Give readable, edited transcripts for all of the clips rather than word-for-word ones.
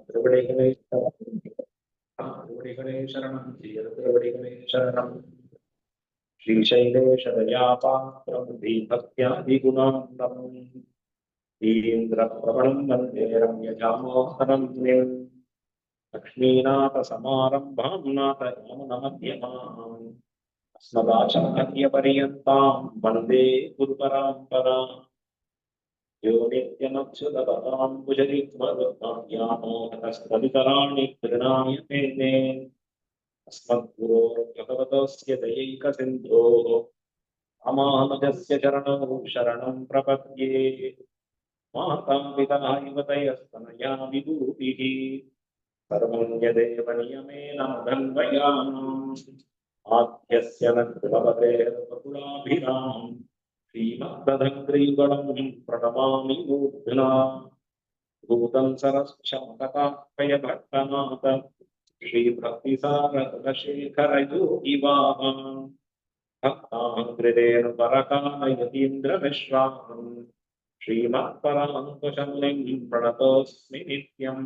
திருவடிகளே சரணம் திருவடிகளே சரணம் ஸ்ரீசைலேஷதயாபாத்திரம் தீபக்தியாதிகுணாந்தம் ஈந்திரப்ரபலம் வந்தே ரம்யஜாமோகனம் லக்ஷ்மீநாதசமாரம்பாம் நாதயாமுனமத்யமாம் अस्मदाचार्यपर्यन्तां वन्दे गुरुपरम्पराम् यो नित्यमच्युतपदां भुजयुग्मरुत्तराणि कृणाय मेने अस्मद्गुरोः भगवतस्य दयैकसिन्धोः रामानुजस्य चरणौ शरणं प्रपद्ये मातापिता युवतयस्तनया विभूतिः सर्वं यदेव नियमेन मदन्वयाम् आद्यस्य न कृपवतेर्वकुलाभिरामम् श्रीमद्दधग्रीवणं प्रणमामि मूर्ध्ना भूतं सरक्षमकटाक्षयभट्टनाथ श्रीभक्तिसारकुलशेखरयोगिवाहान् भक्ताङ्कृतेर्वरकालयतीन्द्रमिश्रान् श्रीमत्पराङ्कुशमुनिं प्रणतोऽस्मि नित्यम्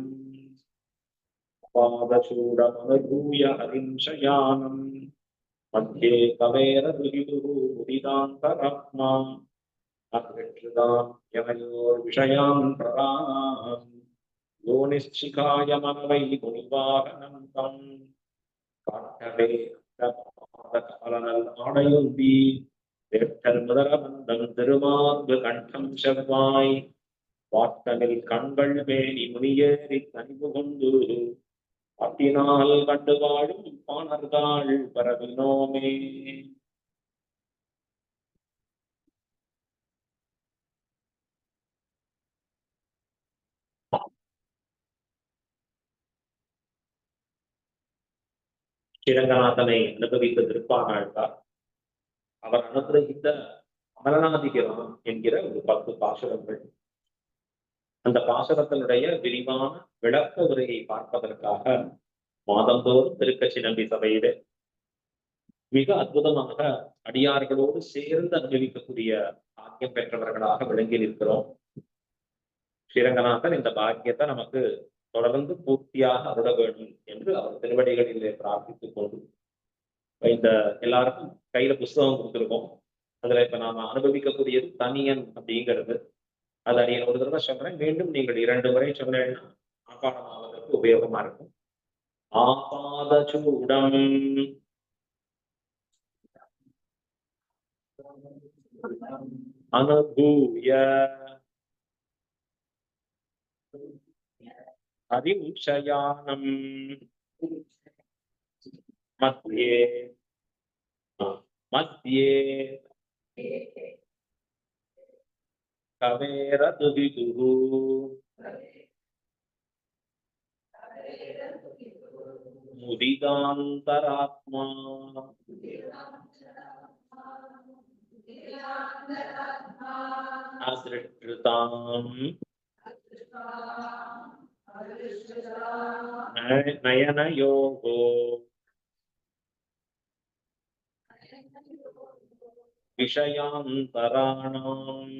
पादचूडमनुभूय हरिं शयानम् मध्ये कवेरदुहितुः उदितान्तरात्मा अकृष्टां यमयोर्विषयान् प्ररान् यो निश्चिकाय मनवै मुनिवाहनं तं काट्टवे कालनल्लाडयुन्दी வேட்டல்முதலமந்தம் திருமார்பு கண்டம் செவ்வாய் வாட்டனில் கண்கள் மேனி முனியேறி கனிவு கொண்டு அத்தினால் கண்டு வாழும் பாணர்கள் பரவினோமே. ஸ்ரீரங்கநாதனை அனுபவித்த திருப்பானாழ்வார் அவர் அனுகிரகித்த அமரநாதிகிராம் என்கிற ஒரு 10 பாசுரங்கள். அந்த பாசுரத்தினுடைய விரிவான விளக்க உரையை பார்ப்பதற்காக மாதந்தோறும் திருக்கச்சி நம்பி சபையில மிக அற்புதமாக அடியார்களோடு சேர்ந்து அனுபவிக்கக்கூடிய பாக்கியம் பெற்றவர்களாக விளங்கி இருக்கிறோம். ஸ்ரீரங்கநாதன் இந்த பாக்கியத்தை நமக்கு தொடர்ந்து பூர்த்தியாக அருள வேண்டும் என்று அவர் திருவடிகளிலே பிரார்த்தித்துக் கொண்டு இந்த எல்லாருக்கும் கையில புஸ்தகம் கொடுத்துருக்கோம். அதுல இப்ப நாம அனுபவிக்கக்கூடியது தனியன் அப்படிங்கிறது. அது அடியன் ஒரு தடவை சொல்றேன், மீண்டும் நீங்கள் 2 முறை சொன்னீங்கன்னா ஆபாடமாவதற்கு உபயோகமா இருக்கும். ஆபாதசூடம் அனுபூய ஹரிம்சயானம் மத்யே மத்யே கவேரதுவிதுஹு முதிதாந்தராத்மா அஸ்ருதாம் நயனயோகோ விஷயாந்தராணாம்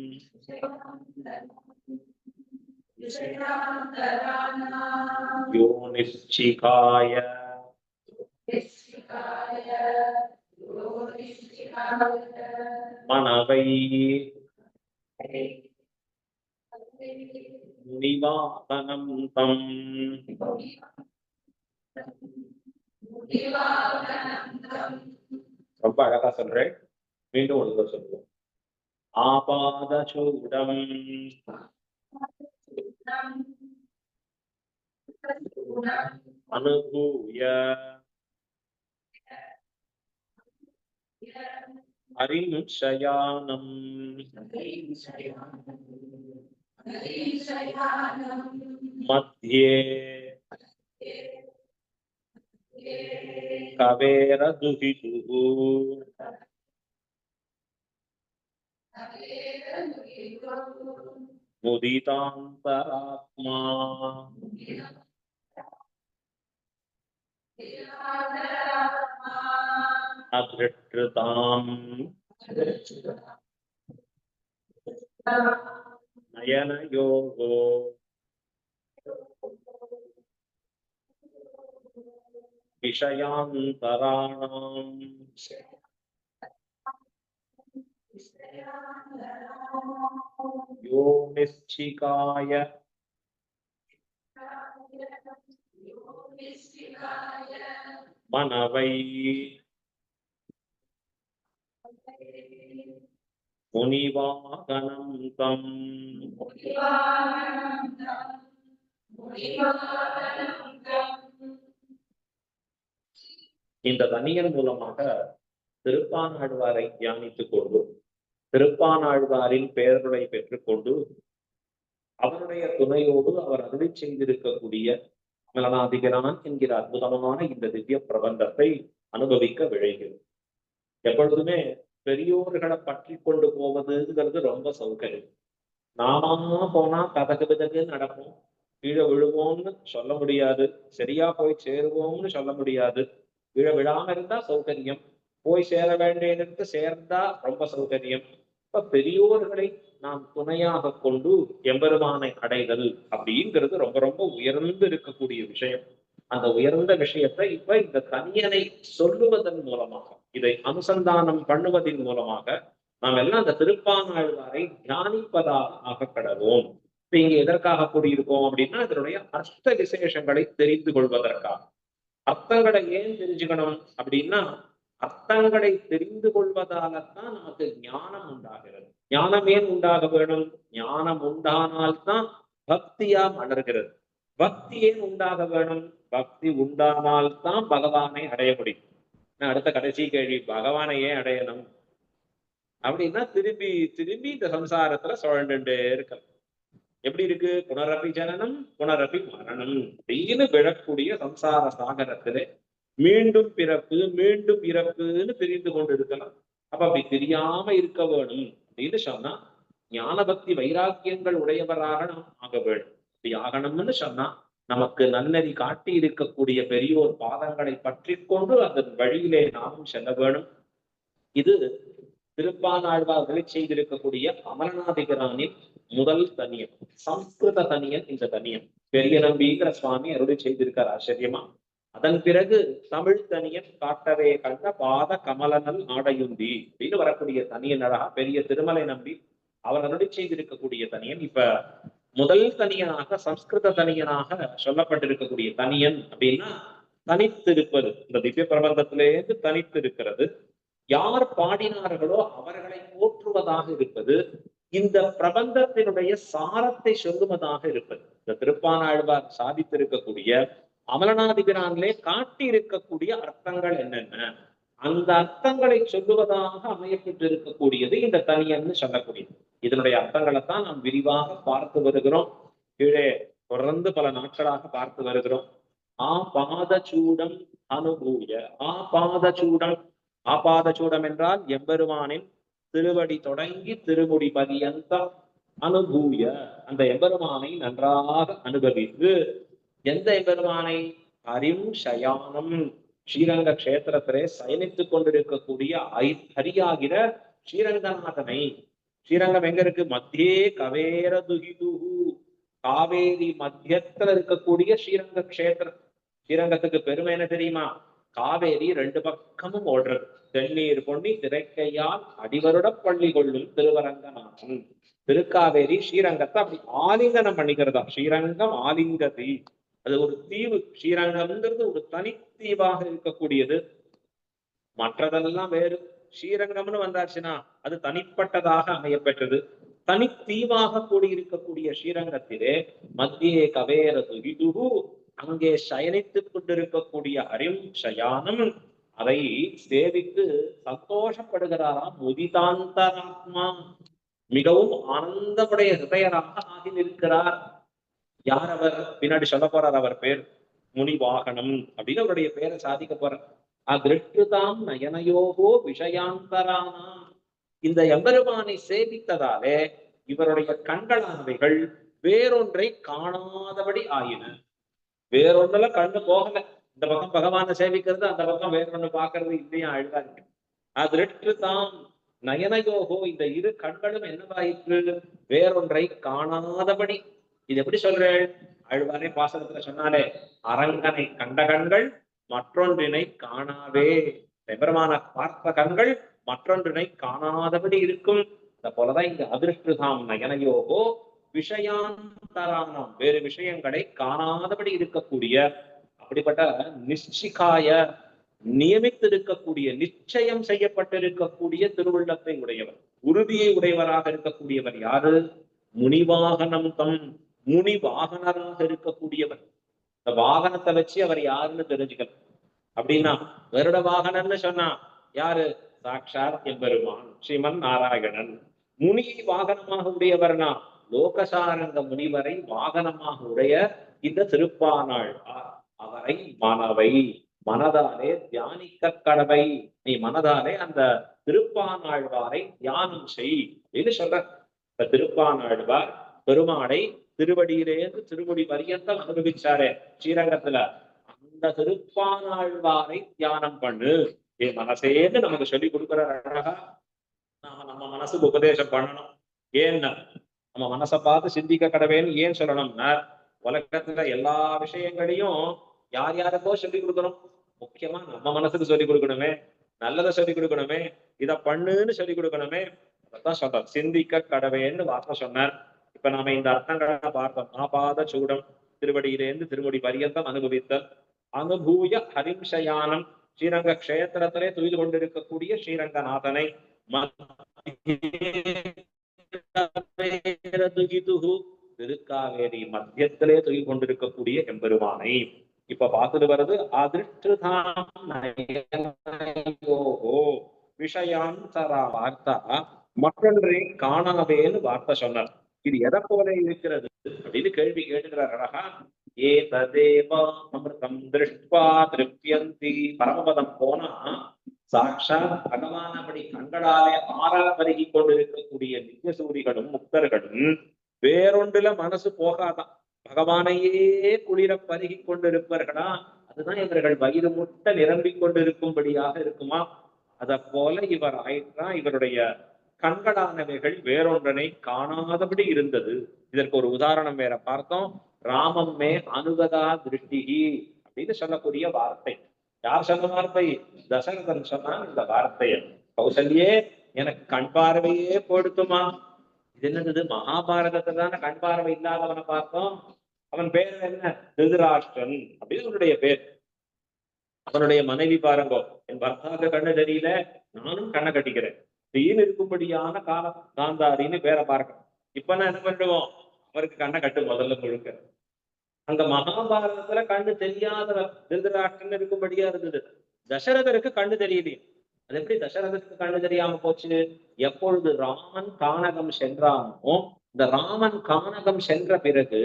யோனிஷ்சிகாய மனவை முனிவாகனம் தம். ரொம்ப அழகா சொல்றேன், மீண்டும் ஒரு தடவை சொல்லுவோம். ஆபாதசூடம் அனுபூய ஹரிம்சயானம் மத்யே கவேரதுஹிதுஹு முதிதாந்தராத்மா அத்ருதாம் நயனயோகோ விஷயாந்தராணாம் யோனிஷ்சிகாய மனவை முனிவாகனம் தம். ஆபாதசூடம் அனுபூய ஹரிம்சயானம் மத்யே கவேரதுஹிதுஹு முதிதாந்தராத்மா அத்ருதாம் நயனயோகோ. விஷயாந்தராணாம் யோ நிச்சிகாய மனவை முனிவாகனம் தம். இந்த தனியன் மூலமாக திருப்பானாழ்வாரை தியானித்துக் கொண்டு திருப்பானாழ்வாரின் பெயர்களை பெற்றுக்கொண்டு அவருடைய துணையோடு அவர் அருளி செய்திருக்கக்கூடிய மலனாதிகரான் என்கிற அற்புதமான இந்த திவ்ய பிரபந்தத்தை அனுபவிக்க விழைகிறது. எப்பொழுதுமே பெரியோர்களை பற்றி கொண்டு போவதுங்கிறது ரொம்ப சௌகரியம். நாமா போனா கதகு விதகு நடப்போம், கீழே விழுவோம்னு சொல்ல முடியாது, சரியா போய் சேருவோம்னு சொல்ல முடியாது. கீழே விழாம இருந்தா சௌகரியம், போய் சேர வேண்டியதற்கு சேர்ந்தா ரொம்ப சௌகரியம். இப்ப பெரியோர்களை நாம் துணையாக கொண்டு எம்பெருமானை அடைதல் அப்படிங்கிறது ரொம்ப ரொம்ப உயர்ந்து இருக்கக்கூடிய விஷயம். அந்த உயர்ந்த விஷயத்தை இப்ப இந்த தனியனை சொல்லுவதன் மூலமாக, இதை அனுசந்தானம் பண்ணுவதன் மூலமாக நாம் எல்லாம் அந்த திருப்பானாழ்வாரை தியானிப்பதாக ஆகக்கடவோம். இப்ப இங்க எதற்காக கூடியிருக்கோம் அப்படின்னா இதனுடைய அர்த்த விசேஷங்களை தெரிந்து கொள்வதற்காக. அர்த்தங்களை ஏன் தெரிஞ்சுக்கணும் அப்படின்னா அர்த்தங்களை தெரிந்து கொள்வதால்தான் நமக்கு ஞானம் உண்டாகிறது. ஞானம் ஏன் உண்டாக வேணும்? ஞானம் உண்டானால்தான் பக்தியா மலர்கிறது. பக்தி ஏன் உண்டாக வேணும்? பக்தி உண்டானால்தான் பகவானை அடைய முடியும். அடுத்த கடைசி கேள்வி, பகவானை ஏன் அடையணும் அப்படின்னா திரும்பி திரும்பி இந்த சம்சாரத்துல சுழண்டுட்டே இருக்கலாம். எப்படி இருக்கு? புனரப்பி ஜனனம் புனரப்பி மரணம் அப்படின்னு விழக்கூடிய சம்சார சாகரத்திலே மீண்டும் பிறப்பு மீண்டும் இறப்புன்னு தெரிந்து கொண்டு இருக்கலாம். அப்ப அப்படி தெரியாம இருக்க வேணும் அப்படின்னு சொன்னா ஞான பக்தி வைராக்கியங்கள் உடையவராக நாம் ஆக வேணும். அப்படி ஆகணும்னு சொன்னா நமக்கு நன்னறி காட்டி இருக்கக்கூடிய பெரியோர் பாதங்களை பற்றி கொண்டு அதன் வழியிலே நாமும் செல்ல வேணும். இது திருப்பானாழ்வார்களை செய்திருக்கக்கூடிய அமரநாதிகரானின் முதல் தனியன், சம்ஸ்கிருத தனியன். இந்த தனியன் பெரிய நம்பிங்கிற சுவாமி அருளி செய்திருக்கார் ஆச்சரியமா. அதன் பிறகு தமிழ் தனியன் காட்டவே கண்ட பாத கமலனல் ஆடையுந்தி அப்படின்னு வரக்கூடிய தனியன் அழகா பெரிய திருமலை நம்பி அவர் அருளி செய்திருக்கக்கூடிய தனியன். இப்ப முதல் தனியனாக சம்ஸ்கிருத தனியனாக சொல்லப்பட்டிருக்கக்கூடிய தனியன் அப்படின்னா தனித்திருப்பது. இந்த திவ்ய பிரபந்தத்திலேருந்து தனித்திருக்கிறது. யார் பாடினார்களோ அவர்களை போற்றுவதாக இருப்பது. இந்த பிரபந்தத்தினுடைய சாரத்தை சொல்லுவதாக இருப்பது. இந்த திருப்பானாழ்வார் சாதித்திருக்கக்கூடிய அமலநாதிபிரானிலே காட்டி இருக்கக்கூடிய அர்த்தங்கள் என்னென்ன, அந்த அர்த்தங்களை சொல்லுவதாக அமையப்பட்டு இருக்கக்கூடியது இந்த தனியன்னு சொல்லக்கூடியது. இதனுடைய அர்த்தங்களைத்தான் நாம் விரிவாக பார்த்து வருகிறோம். கீழே தொடர்ந்து பல நாட்களாக பார்த்து வருகிறோம். ஆபாதச்சூடம் அனுபூய. ஆபாதச்சூடம், ஆபாதச்சூடம் என்றால் எம்பெருமானின் திருவடி தொடங்கி திருமுடி பரியந்தம் அனுபூய, அந்த எம்பெருமானை நன்றாக அனுபவித்து. எந்த எம்பெருமானை? ஹரிம் சயானம், ஸ்ரீரங்க கஷேத்திரத்திலே சயனித்துக் கொண்டிருக்கக்கூடிய ஹரியாகிற ஸ்ரீரங்கநாதனை. ஸ்ரீரங்கம் எங்க இருக்கு? மத்தியே கவேர துகிதுகு, காவேரி மத்தியத்துல இருக்கக்கூடிய ஸ்ரீரங்க கஷேத்திரம். ஸ்ரீரங்கத்துக்கு பெருமை என்ன தெரியுமா? காவேரி ரெண்டு பக்கமும் ஓடுறது. தென்னீர் பொன்னி திரைக்கையால் அடிவருட பள்ளி கொள்ளும் திருவரங்கநாதன். திருக்காவேரி ஸ்ரீரங்கத்தை அப்படி ஆலிங்கனம் பண்ணிக்கிறதா. ஸ்ரீரங்கம் ஆலிங்கதி, அது ஒரு தீவு. ஸ்ரீரங்கம்ங்கிறது ஒரு தனித்தீவாக இருக்கக்கூடியது. மற்றதெல்லாம் வேறு. ஸ்ரீரங்கம்னு வந்தாச்சுன்னா அது தனிப்பட்டதாக அமையப்பெற்றது. தனித்தீவாக கூடியிருக்கக்கூடிய ஸ்ரீரங்கத்திலே மத்தியே கவேர துகிதுகு, அங்கே சயனித்துக் கொண்டிருக்கக்கூடிய ஹரிம் சயானம், அதை சேவித்து சந்தோஷப்படுகிறாராம். முதிதாந்தராத்மா, மிகவும் ஆனந்தமுடைய ஹிருதயராக ஆகி நிற்கிறார். யார் அவர்? பின்னாடி சொல்ல போறார். அவர் பேர் முனிவாகனம் அப்படின்னு அவருடைய பேரை சாதிக்க போறார். அதிருஷ்டுதாம் நயனயோகோ விஷயாந்தரானா, இந்த எம்பெருமானை சேவித்ததாலே இவருடைய கண்களானவைகள் வேறொன்றை காணாதபடி ஆயின. வேறொன்றுல கண்ணு போகல. இந்த பக்கம் பகவானை சேவிக்கிறது, அந்த பக்கம் வேறொன்னு பாக்குறது, இல்லையா அழுதா இருக்கு. அதிருஷ்டுதாம் நயனயோகோ, இந்த இரு கண்களும் என்னவாயிற்று? வேறொன்றை காணாதபடி. இது எப்படி சொல்றேன்? அழ்வாரே பாசனத்துல சொன்னாலே, அரங்கனை கண்ட கண்கள் மற்றொன்றினை காணாவே. பெருமான பார்த்த கண்கள் மற்றொன்றினை காணாதபடி இருக்கும். இந்த போலதான் இங்க அதிருஷ்டாம் நயனயோகோ விஷயாந்தரானம், வேறு விஷயங்களை காணாதபடி இருக்கக்கூடிய அப்படிப்பட்ட நிச்சிகாய நியமித்திருக்கக்கூடிய நிச்சயம் செய்யப்பட்டிருக்கக்கூடிய திருவுள்ளத்தை உடையவர், உறுதியை உடையவராக இருக்கக்கூடியவர் யாரு? முனிவாகனம் தம், முனி வாகனராக இருக்கக்கூடியவர். இந்த வாகனத்தை வச்சு அவர் யாருன்னு தெரிஞ்சுக்கணும். அப்படின்னா வருட வாகனம்னு சொன்னா யாரு? சாட்சாத் எம்பெருமான் ஸ்ரீமன் நாராயணன். முனியை வாகனமாக உடையவர்னா லோகசாரங்க முனிவரை வாகனமாக உடைய இந்த திருப்பானாள், அவரை மனவை மனதாலே தியானிக்க கடவை. நீ மனதாலே அந்த திருப்பானாழ்வாரை தியானம் செய் அப்படின்னு சொல்ற. இந்த திருப்பானாழ்வார் பெருமாளை திருவடியிலேருந்து திருமுடி பரியந்தம் அனுபவிச்சாரே ஸ்ரீரங்கத்துல, அந்த திருப்பானாழ்வாரை தியானம் பண்ணு என் மனசேன்னு நமக்கு சொல்லி கொடுக்குற அழகா. நாம நம்ம மனசுக்கு உபதேசம் பண்ணணும். ஏன்னா நம்ம மனசை பார்த்து சிந்திக்க கடவேன்னு ஏன் சொல்லணும்னா, உலகத்துல எல்லா விஷயங்களையும் யார் யாருக்கோ சொல்லி கொடுக்கணும். முக்கியமா நம்ம மனசுக்கு சொல்லி கொடுக்கணுமே, நல்லதை சொல்லி கொடுக்கணுமே, இத பண்ணுன்னு சொல்லி கொடுக்கணுமே. அதான் சொல்றார் சிந்திக்க கடவேன்னு வார்த்தை சொன்னார். இப்ப நாம இந்த அர்த்தங்களை பார்த்தோம். ஆபாத சூடம், திருவடியிலேருந்து திருமுடி பரியந்தம் அனுபவித்தல், அனுபூய ஹரிம்சயானம், ஸ்ரீரங்க கஷேத்திரத்திலே துயில் கொண்டிருக்கக்கூடிய ஸ்ரீரங்கநாதனை திருக்காவேரி மத்தியத்திலே துயில் கொண்டிருக்கக்கூடிய எம்பெருமானை இப்ப பார்த்துட்டு வருது. விஷயாந்தரா வார்த்தா, மற்றொன்றை காணாவேன்னு வார்த்தை சொன்னார். இது எதை போல இருக்கிறது அப்படின்னு கேள்வி கேட்டுக்கிறார் அழகா. அமிர்தம் திருஷ்டுவா திருப்தியந்தி. பரமபதம் போனா சாட்சாத் பகவான் அப்படி கண்களாலே ஆறா பருகி கொண்டிருக்கக்கூடிய நித்தியசூரிகளும் முக்தர்களும் வேறொன்றுல மனசு போகாதான், பகவானையே குளிர பருகி கொண்டிருப்பார்களா. அதுதான் இவர்கள் வயிறு முட்ட நிரம்பிக் கொண்டிருக்கும்படியாக இருக்குமா. அத போல இவர் ஆயிற்றா. இவருடைய கண்களானவைகள் வேறொன்றனை காணாதபடி இருந்தது. இதற்கு ஒரு உதாரணம் வேற பார்த்தோம். ராமம்மே அனுகதா திருஷ்டிகி அப்படின்னு சொல்லக்கூடிய வார்த்தை. யார் சொன்ன வார்த்தை? தசரதன் சொன்னான் இந்த வார்த்தையை. கௌசல்யே எனக்கு கண் பார்வையே போடுத்துமா. இது என்னது? மகாபாரதத்தை தானே கண் பார்வை இல்லாதவனை பார்த்தோம். அவன் பேர் என்ன? திருதராஷ்டிரன் அப்படின்னு அவனுடைய பேர். அவனுடைய மனைவி பாருங்கோ, என் பர்த்தாக்கு கண்ணு தெரியல, நானும் கண்ணை கட்டிக்கிறேன் தீன்னு இருக்கும்படியான காலம் காந்தாரின்னு பேரை பார்க்கணும். இப்ப நான் என்ன பண்ணுவோம்? அவருக்கு கண்ணை கட்டு முதல்ல முழுக்க. அங்க மகாபாரதத்துல கண்ணு தெரியாத திருதராஷ்டிரன் இருக்கும்படியா இருந்தது. தசரதருக்கு கண்ணு தெரியலையே. அது எப்படி தசரதருக்கு கண்ணு தெரியாம போச்சு? எப்பொழுது ராமன் கானகம் சென்றானோ, இந்த ராமன் கானகம் சென்ற பிறகு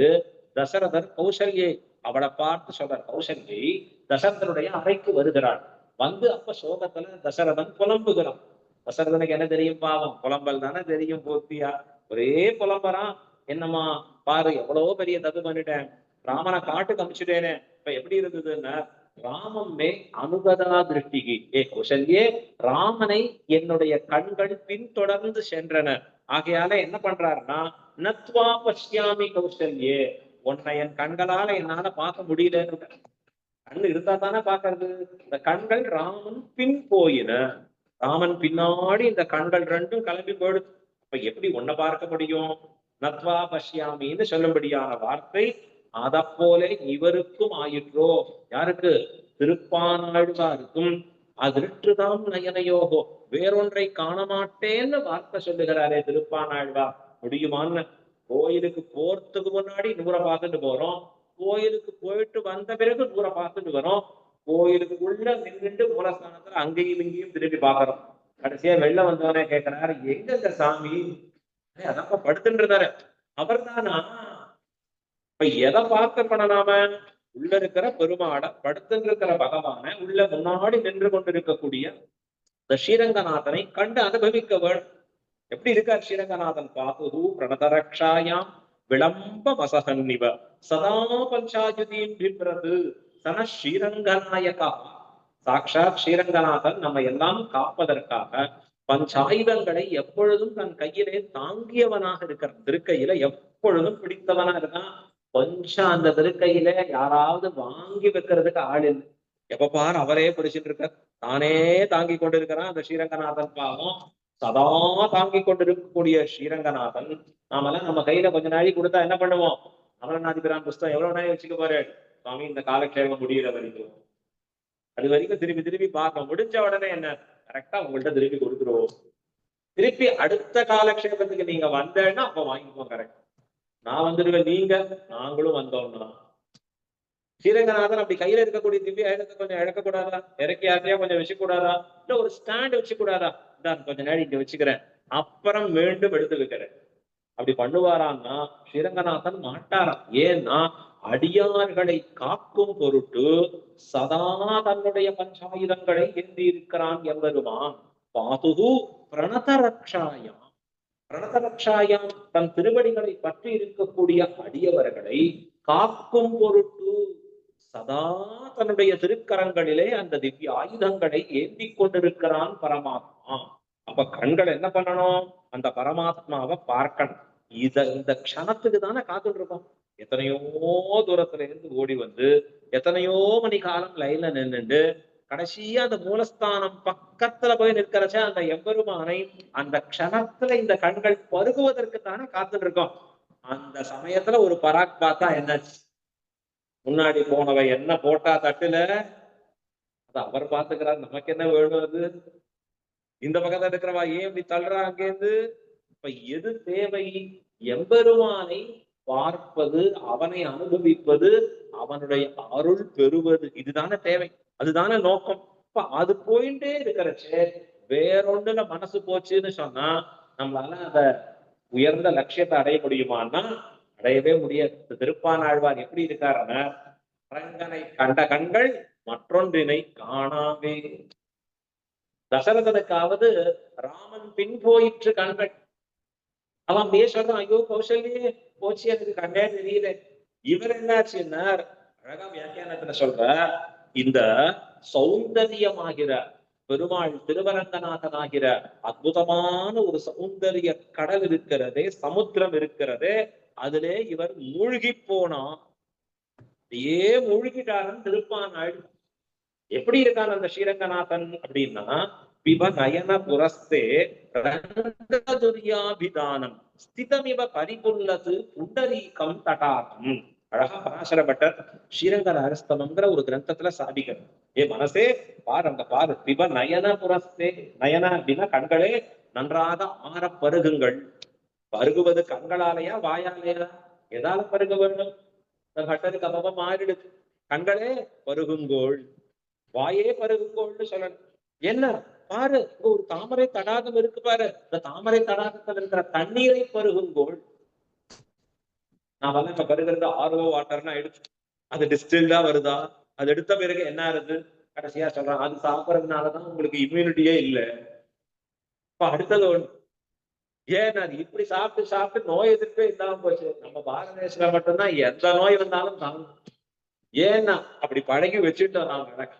தசரதர் கௌசல்யை அவளை பார்த்து சொல்றார். கௌசல்யை தசரதனுடைய அறைக்கு வருகிறாள். வந்து அப்ப சோகத்துல தசரதன் புலம்புகிறான். தசரதனுக்கு என்ன தெரியும்? பாவம் புலம்பல் தானே தெரியும். பூர்த்தியா ஒரே புலம்பரான். என்னம்மா பாரு, எவ்வளவோ பெரிய தப்பு பண்ணிட்டேன், ராமனை காட்டுக்கு அமிச்சுட்டேனே, இப்ப எப்படி இருந்ததுன்னா, ராமம்மே அனுகதா திருஷ்டிகி. கௌசல்யே, ராமனை என்னுடைய கண்கள் பின்தொடர்ந்து சென்றன. ஆகையால என்ன பண்றாருன்னா, நத்வா பஷ்யாமி கௌசல்யே, உன்னை என் கண்களால என்னால பார்க்க முடியலன்னு. கண்ணு இருந்தா தானே பாக்குறது. இந்த கண்கள் ராமன் பின் போயின. ராமன் பின்னாடி இந்த கண்கள் ரெண்டும் கிளம்பி போயிடுது. அப்ப எப்படி உன்னை பார்க்க முடியும்? நத்வா பஷ்யாமின்னு சொல்லும்படியான வார்த்தை அத போல இவருக்கும் ஆயிற்றோ. யாருக்கு? திருப்பானாழ்வாருக்கும். அதிருஷ்டுதாம் நயனயோகோ, வேறொன்றை காண மாட்டேன்னு வார்த்தை சொல்லுகிறாரே திருப்பானாழ்வார். முடியுமான்னு? கோயிலுக்கு போறதுக்கு முன்னாடி நூறை பார்த்துட்டு போறோம், கோயிலுக்கு போயிட்டு வந்த பிறகு நூறை பார்த்துட்டு வரோம், கோயிலுக்குள்ள நின்றுட்டு மூலஸ்தானத்துல அங்கேயும் இங்கேயும் திரும்பி பாக்குறோம். கடைசியா வெளில வந்தவனே கேட்கிறாரு, எங்க இந்த சாமி? அதான் படுத்துட்டு இருந்தாரு. அவர் தானா? இப்ப எதை பார்க்கப்பட நாம? உள்ள இருக்கிற பெருமாட, படுத்துட்டு இருக்கிற பகவான, உள்ள முன்னாடி நின்று கொண்டிருக்கக்கூடிய இந்த ஸ்ரீரங்கநாதனை கண்டு அனுபவிக்க வேண்டும். எப்படி இருக்கார் ஸ்ரீரங்கநாதன்? பாபு பிரணதரக்ஷாயாம் விளம்ப மசகன்னிவ சதா பஞ்சாயுதீம் பிப்ரது சன ஸ்ரீரங்கநாயகா. சாக்ஷாத் ஸ்ரீரங்கநாதன் நம்ம எல்லாம் காப்பதற்காக பஞ்சாயுதங்களை எப்பொழுதும் தன் கையிலே தாங்கியவனாக இருக்கிற, திருக்கையில எப்பொழுதும் பிடித்தவனா இருக்கான். கொஞ்சம் அந்த திருக்கையில யாராவது வாங்கி வைக்கிறதுக்கு ஆள் இல்லை. எப்ப பாரு அவரே பிடிச்சிட்டு இருக்க, தானே தாங்கி கொண்டிருக்கிறான் அந்த ஸ்ரீரங்கநாதன். பாவம் சதா தாங்கி கொண்டிருக்கக்கூடிய ஸ்ரீரங்கநாதன் நாமெல்லாம் நம்ம கையில கொஞ்ச நாளை கொடுத்தா என்ன பண்ணுவோம்? அமரநாதிபிரான் புஸ்தகம் எவ்வளவு நாளை வச்சுக்க போறாரு சுவாமி, இந்த காலக்ஷேபம் முடிகிற வரைக்கும். அது வரைக்கும் திருப்பி திருப்பி பார்க்க முடிஞ்ச உடனே என்ன கரெக்டா உங்கள்கிட்ட திருப்பி கொடுத்துருவோம். திருப்பி அடுத்த காலக்ஷேபத்துக்கு நீங்க வந்தேன்னா அப்ப வாங்கிக்குவோம். கரெக்ட், நான் வந்துடுவேன், நீங்க நாங்களும் வந்தோம்னா. ஸ்ரீரங்கநாதன் அப்படி கையில இருக்கக்கூடிய திவ்ய ஆயுதத்தை கொஞ்சம் இழக்கக்கூடாதா? இறக்கி யாரையா கொஞ்சம் வச்சுக்கூடாதா? இல்ல ஒரு ஸ்டாண்ட் வச்சுக்கூடாதா? இதான் கொஞ்ச நேரம் இங்க வச்சுக்கிறேன், அப்புறம் மீண்டும் எடுத்து வைக்கிறேன், அப்படி பண்ணுவாரான்னா ஸ்ரீரங்கநாதன் மாட்டாராம். ஏன்னா அடியார்களை காக்கும் பொருட்டு சதா தன்னுடைய பஞ்சாயுதங்களை ஏந்தி இருக்கிறான் எம்பெருமான். பாதுகு பிரணத ரக்ஷாயாம், பிரணத ரக்ஷாயாம் தன் திருவடிகளை பற்றி இருக்கக்கூடிய அடியவர்களை காக்கும் பொருட்டு சதா தன்னுடைய திருக்கரங்களிலே அந்த திவ்ய ஆயுதங்களை ஏந்தி கொண்டிருக்கிறான் பரமாத்மா. அப்ப கண்கள் என்ன பண்ணணும்? அந்த பரமாத்மாவை பார்க்கணும். இந்த க்ஷணத்துக்கு தானே காத்துட்டு இருக்கோம். எத்தனையோ தூரத்துல இருந்து ஓடி வந்து எத்தனையோ மணி காலம் லைன்ல நின்றுட்டு கடைசியா அந்த மூலஸ்தானம் பக்கத்துல போய் நிற்கிறச்ச அந்த எம்பெருமானை அந்த க்ஷணத்துல இந்த கண்கள் பருகுவதற்கு தானே காத்துட்டு இருக்கோம். அந்த சமயத்துல ஒரு பராக் பார்த்தா என்னாச்சு? முன்னாடி போனவை என்ன போட்டா தட்டுல அது அவர் பாத்துக்கிறார், நமக்கு என்ன வேணும்? அது இந்த பக்கத்துல இருக்கிறவா ஏன் இப்படி தள்ளுறா அங்கேருந்து? இப்ப எது தேவை? எம்பெருமானை பார்ப்பது, அவனை அனுபவிப்பது, அவனுடைய அருள் பெறுவது, இதுதானே தேவை, அதுதானே நோக்கம். இப்ப அது போயிட்டே இருக்கிறச்சே வேறொன்றுல மனசு போச்சுன்னு சொன்னா நம்மளால அத உயர்ந்த லட்சியத்தை அடைய முடியுமான்னா அடையவே முடியாது. திருப்பானாழ்வார் எப்படி இருக்காருன்னா, அரங்கனை கண்ட கண்கள் மற்றொன்றினை காணாமே. தசரதனுக்காவது ராமன் பின் போயிற்று கண்கள். அவன் அப்படியே சொல்றான், ஐயோ கௌசல்யே போச்சு, எனக்கு கண்டே தெரியல. இவர் என்னாச்சுன்னா அழகா வியாக்கியானத்துல சொல்ற, இந்த சௌந்தரியமாகிற பெருமாள் திருவரங்கநாதனாகிற அற்புதமான ஒரு சௌந்தரிய கடல் இருக்கிறதே, சமுத்திரம் இருக்கிறதே, அதிலே இவர் மூழ்கி போனா. அப்படியே மூழ்கிட்டாரன் திருப்பானாள். எப்படி இருக்கான் அந்த ஸ்ரீரங்கநாதன் அப்படின்னா, பிப நயன புரஸ்தே ரங்கதுர்யாபிதானம் ஸ்திதமிவ பரிபுல்லது புண்டரீகம் தடாகம். அழகா பராசர பட்டர் ஸ்ரீரங்க ரகஸ்தலம்ங்கிற ஒரு கிரந்தத்துல சாதிக்கிறார். ஏ மனசே பாரு, அங்க பாரு, பிப நயன புரஸ்தே. நயன அப்படின்னா கண்களே நன்றாக ஆற பருகுங்கள். பருகுவது கண்களாலேயா வாயாலேயா? எதால பருக வேண்டும்? கட்டருக்கு அப்பப்ப மாறிடுது. கண்களே பருகுங்கோள், வாயே பருகுங்கோள்னு சொல்லணும். என்ன பாரு, ஒரு தாமரை தடாகம் இருக்கு பாரு, இந்த தாமரை தடாகத்தில் இருக்கிற தண்ணீரை பருகுங்கோள். நான் இப்ப பருகிறது ஆர்ஓ வாட்டர்னா எடுத்து அது டிஸ்டில்டா வருதா? அது எடுத்த பிறகு என்ன ஆகுது? கடைசியா சொல்றான், அது சாப்பிடறதுனாலதான் உங்களுக்கு இம்யூனிட்டியே இல்லை. இப்ப அடுத்தது ஒண்ணு, ஏன் அது இப்படி சாப்பிட்டு சாப்பிட்டு நோய் எதிர்ப்பே இல்லாம போச்சு. நம்ம பாரத தேசத்துல மட்டும்தான் எந்த நோய் வந்தாலும் தாங்கும். ஏன்னா அப்படி பழகி வச்சுட்டோம் நாம. எனக்கு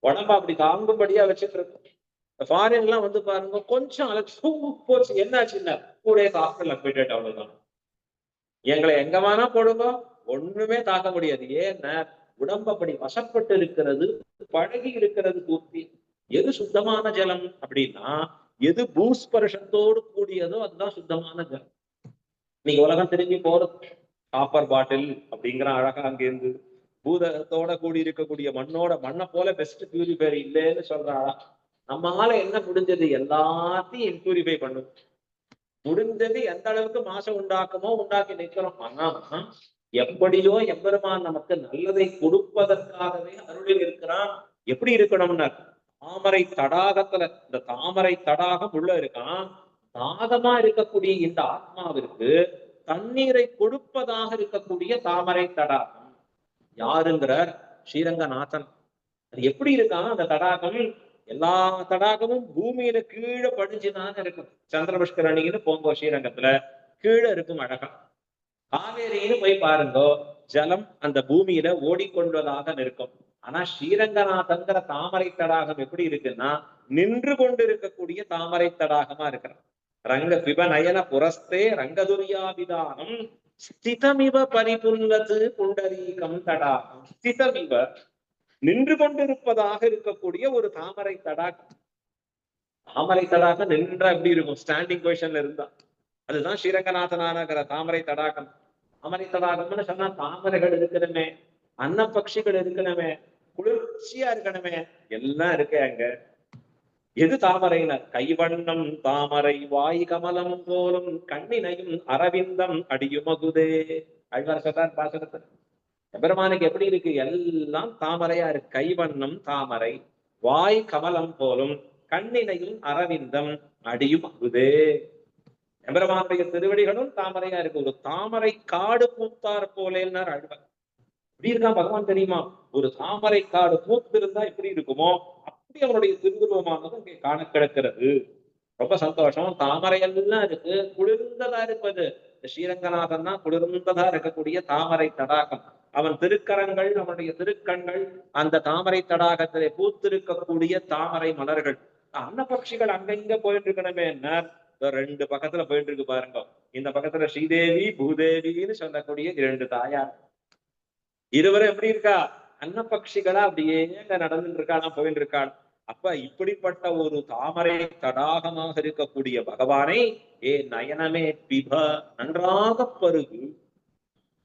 உடம்ப அப்படி தாங்கும்படியா வச்சுட்டு இருக்கோம். ஃபாரின் எல்லாம் வந்து பாருங்க, கொஞ்சம் அழைச்சு போச்சு, என்னாச்சுன்னா கூட ஹாஸ்பிட்டல் அட்மிட், அவ்வளவுதான். எங்களை எங்க வேணா போடுங்க, ஒண்ணுமே தாக்க முடியாது. ஏன்னா உடம்பு அப்படி வசப்பட்டு இருக்கிறது, பழகி இருக்கிறது. பூர்த்தி எது சுத்தமான ஜலம் அப்படின்னா, எது பூஸ்பர்ஷத்தோடு கூடியதோ அதுதான் சுத்தமான ஜலம். நீங்க உலகம் திரும்பி போறது காப்பர் பாட்டில் அப்படிங்கிற அழகா அங்கிருந்து பூதத்தோட கூடி இருக்கக்கூடிய மண்ணை போல பெஸ்ட் பியூரிஃபையர் இல்லைன்னு சொல்றாளா. நம்மளால என்ன முடிஞ்சது? எல்லாத்தையும் இம்பியூரிஃபை பண்ணும். முடிஞ்சது எந்த அளவுக்கு மாசம் உண்டாக்குமோ உண்டாக்கி நிற்கிறோம். ஆனா எப்படியோ எம்பெருமான் நமக்கு நல்லதை கொடுப்பதற்காகவே அருளில் இருக்கிறான். எப்படி இருக்கணும்னா, தாமரை தடாகத்துல, இந்த தாமரை தடாகம் உள்ள இருக்கான். தாகமா இருக்கக்கூடிய இந்த ஆத்மாவிற்கு தண்ணீரை கொடுப்பதாக இருக்கக்கூடிய தாமரை தடாகம் யாருங்கிறார்? ஸ்ரீரங்கநாதன். அது எப்படி இருக்கான் அந்த தடாகம்? எல்லா தடாகமும் பூமியில கீழே படிஞ்சுதான் இருக்கும். சந்திரபுஷ்கரணின்னு போங்கோ, ஸ்ரீரங்கத்துல கீழே இருக்கும். அழகா காவேரின்னு போய் பாருங்கோ, ஜலம் அந்த பூமியில ஓடிக்கொள்வதாக இருக்கும். ஆனா ஸ்ரீரங்கநாதங்கிற தாமரை தடாகம் எப்படி இருக்குன்னா, நின்று கொண்டு இருக்கக்கூடிய தாமரை தடாகமா இருக்கிறான். ரங்க பிப நயன புரஸ்தே ரங்கதுர்யாபிதானம் ஸ்திதமிவ பரிபுல்லது புண்டரீகம் தடாகம். ஸ்திதமிவ நின்று கொண்டிருப்பதாக இருக்கக்கூடிய ஒரு தாமரை தடாகம். தாமரை தடாகம் நின்றா எப்படி இருக்கும்? ஸ்டாண்டிங் பொசிஷன்ல இருந்தா. அதுதான் ஸ்ரீரங்கநாதனாகிற தாமரை தடாகம். தாமரை தடாகம்னு சொன்னா தாமரைகள் இருக்கணுமே, அன்ன பட்சிகள் இருக்கணுமே, குளிர்ச்சியா இருக்கணுமே, எல்லாம் இருக்கு அங்க. எது தாமரையினர்? கைவண்ணம் தாமரை வாய் கமலம் போலும் கண்ணினையும் அரவிந்தம் அடியுமகுதே. அழ்வார் சொல்றார் பாசனத்தை. எபெருமானுக்கு எப்படி இருக்கு? எல்லாம் தாமரையா இருக்கு. கைவண்ணம் தாமரை வாய் கமலம் போலும் கண்ணினையும் அரவிந்தம் அடியும் அகுதே. எபெருமானுடைய திருவடிகளும் தாமரையா இருக்கு. ஒரு தாமரை காடு பூத்தார் போலேன்னார் அழ்வார். எப்படி இருக்கா பகவான் தெரியுமா? ஒரு தாமரை காடு பூத்து இருந்தா எப்படி இருக்குமோ அப்படி அவருடைய திருவுருவமானது அங்கே காண கிடக்கிறது. ரொம்ப சந்தோஷம். தாமரை எல்லாம் இருக்கு, குளிர்ந்ததா இருப்பது ஸ்ரீரங்கநாதன் தான். குளிர்ந்ததா இருக்கக்கூடிய தாமரை தடாகம். அவன் திருக்கரங்கள், அவனுடைய திருக்கண்கள் அந்த தாமரை தடாகத்திலே பூத்திருக்கக்கூடிய தாமரை மலர்கள். அன்னபட்சிகள் அங்கங்க போயிட்டு இருக்கணுமே என்ன, ரெண்டு பக்கத்துல போயிட்டு இருக்கு பாருங்க. இந்த பக்கத்துல ஸ்ரீதேவி பூதேவின்னு சொல்லக்கூடிய இரண்டு தாயார். இருவரும் எப்படி இருக்கா? அன்னபட்சிகளா அப்படியே நடந்துட்டு இருக்கானா, போயிட்டு இருக்கான். அப்ப இப்படிப்பட்ட ஒரு தாமரை தடாகமாக இருக்கக்கூடிய பகவானை ஏ நயனமே பிப, நன்றாக பருகு.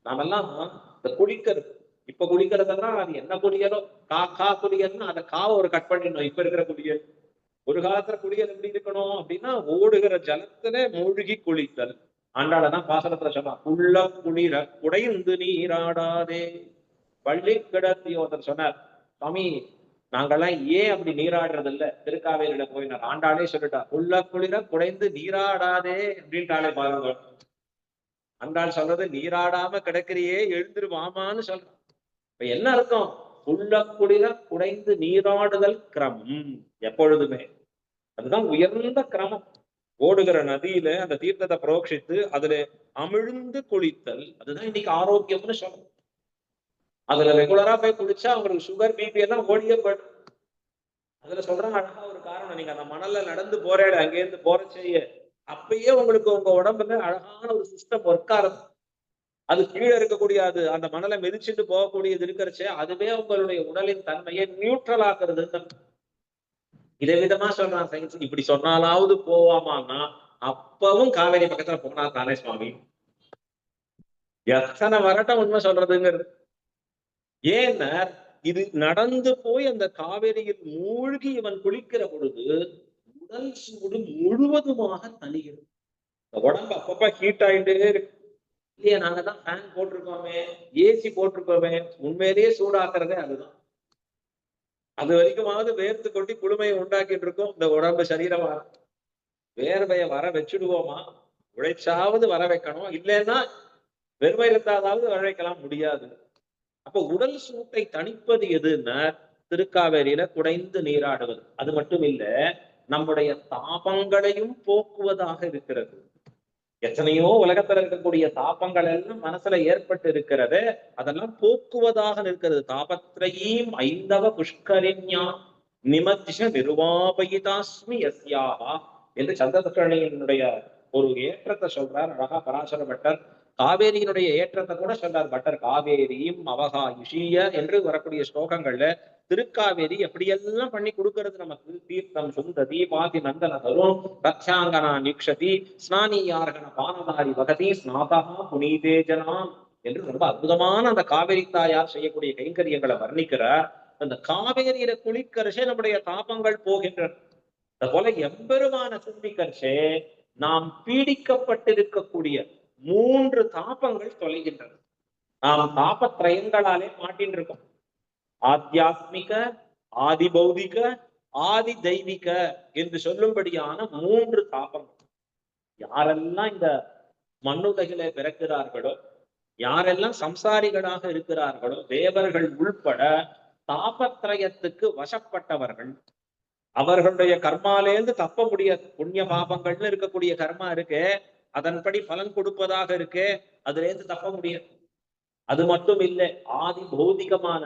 நாமெல்லாம் இந்த குளிக்கிறது, இப்ப குளிக்கிறதெல்லாம் அது என்ன குளியலோ, கா குளியல்னு அந்த காவை ஒரு கட் பண்ணிடணும். இப்ப இருக்கிற குளியல். ஒரு காலத்துல குளியல் எப்படி இருக்கணும் அப்படின்னா, ஓடுகிற ஜலத்துல மூழ்கி குளித்தல். ஆண்டாளதான் பாசனத்துல சொன்னா, உள்ள குளிர குடைந்து நீராடாதே. பள்ளி கிடத்தி ஒருத்தர் சொன்னார், சுவாமி நாங்கெல்லாம் ஏன் அப்படி நீராடுறது இல்ல திருக்காவேரியில போயினார். ஆண்டாளே சொல்லிட்டா, உள்ள குளிர குடைந்து நீராடாதே அப்படின்ட்டாலே பாருங்க. ஆண்டாள் சொல்றது, நீராடாம கிடக்கிறியே எழுந்துருவாமான்னு சொல்றான். இப்ப என்ன அர்த்தம்? உள்ள குளிர குடைந்து நீராடுதல் கிரமம் எப்பொழுதுமே அதுதான் உயர்ந்த கிரமம். ஓடுகிற நதியில அந்த தீர்த்தத்தை புரோக்ஷித்து அதுல அமிழ்ந்து குளித்தல், அதுதான் இன்னைக்கு ஆரோக்கியம்னு சொல்லணும். அதுல ரெகுலரா போய் குளிச்சா அவங்களுக்கு சுகர் பிபி எல்லாம் ஓடியே போயிடும். அதுல சொல்றாங்க அழகா ஒரு காரணம், நீங்க அந்த மணல்ல நடந்து போறேன் அங்கேருந்து போற செய்ய அப்பயே உங்களுக்கு உங்க உடம்புல அழகான ஒரு சிஸ்டம் ஒர்க் ஆகுது. அது கீழே இருக்கக்கூடிய அது அந்த மணலை மிதிச்சுட்டு போகக்கூடியது இருக்கிறச்சே அதுவே உங்களுடைய உடலின் தன்மையை நியூட்ரல் ஆக்குறதுன்னு. இதை விதமா சொல்றான் சயின்ஸ். இப்படி சொன்னாலாவது போவாமான்னா அப்பவும் காவேரி பக்கத்துல போனா தானே சுவாமி. எத்தனை வரட்டும் உண்மை சொல்றதுங்கிறது. ஏன்னா இது நடந்து போய் அந்த காவேரியில் மூழ்கி இவன் குளிக்கிற பொழுது உடல் சூடு முழுவதுமாக தணிகிறது. உடம்பு அப்பப்ப ஹீட் ஆயிட்டே இருக்கு. இல்லையா, நாங்க தான் ஃபேன் போட்டிருக்கோமே, ஏசி போட்டிருக்கோமே, உண்மையிலேயே சூடாக்குறதே அதுதான். அது வரைக்குமாவது வேர்த்து கொட்டி குளுமையை உண்டாக்கிட்டு இருக்கோம் இந்த உடம்பு சரீரமா. வேர்வையை வர வச்சுடுவோமா? உழைச்சாவது வர வைக்கணும், இல்லைன்னா வெறுமை இருந்தாதாவது வர வைக்கலாம், முடியாது. அப்ப உடல் சூட்டை தணிப்பது எதுன்னா திருக்காவேரியில குடைந்து நீராடுவது. அது மட்டும் இல்ல, நம்முடைய தாபங்களையும் போக்குவதாக இருக்கிறது. எத்தனையோ உலகத்துல இருக்கக்கூடிய தாபங்கள் எல்லாம் மனசுல ஏற்பட்டு இருக்கிறது, அதெல்லாம் போக்குவதாக இருக்கிறது. தாபத்ரயீம் ஐந்தவ புஷ்கரிண்யா நிமஜ்ஜ நிருவாபயிதாஸ்மி யஸ்யாஹா என்று சந்திரசக்கரணியினுடைய ஒரு ஏற்றத்தை சொல்றார் அழகா பராசர பட்டர். காவேரியினுடைய ஏற்றத்தை கூட சொல்றார் பட்டர். காவேரியும் அவகா யுஷிய என்று வரக்கூடிய ஸ்லோகங்கள்ல திருக்காவேரி எப்படியெல்லாம் பண்ணி கொடுக்கிறது நமக்கு. தீர்த்தம் சுந்ததி பாதி நந்தன தரும் ரக்ஷாங்கனா நிக்ஷதி ஸ்நானியார்கன பானதாரி வகதி ஸ்நாதா புனீதேஜனா என்று ரொம்ப அற்புதமான அந்த காவேரி தாயார் செய்யக்கூடிய கைங்கரியங்களை வர்ணிக்கிறார். அந்த காவேரியில குளிக்கரிசே நம்முடைய தாபங்கள் போகின்றன. அது போல எம்பெருமான சிந்திக்கரிசே நாம் பீடிக்கப்பட்டிருக்கக்கூடிய 3 தாபங்கள் தொலைகின்றன. நாம் தாபத்ரயங்களாலே மாட்டின் இருக்கோம். ஆத்தியாத்மிக, ஆதி பௌதிக, ஆதி தெய்வீக என்று சொல்லும்படியான 3 தாபங்கள். யாரெல்லாம் இந்த மண்ணுலகிலே பிறக்கிறார்களோ, யாரெல்லாம் சம்சாரிகளாக இருக்கிறார்களோ, தேவர்கள் உள்பட தாபத்ரயத்துக்கு வசப்பட்டவர்கள். அவர்களுடைய கர்மாலேருந்து தப்ப முடியாது. புண்ணிய பாபங்கள்னு இருக்கக்கூடிய கர்மா இருக்கு, அதன்படி பலன் கொடுப்பதாக இருக்கு, அதுல இருந்து தப்ப முடியாது. அது மட்டும் இல்லை, ஆதி பௌதிகமான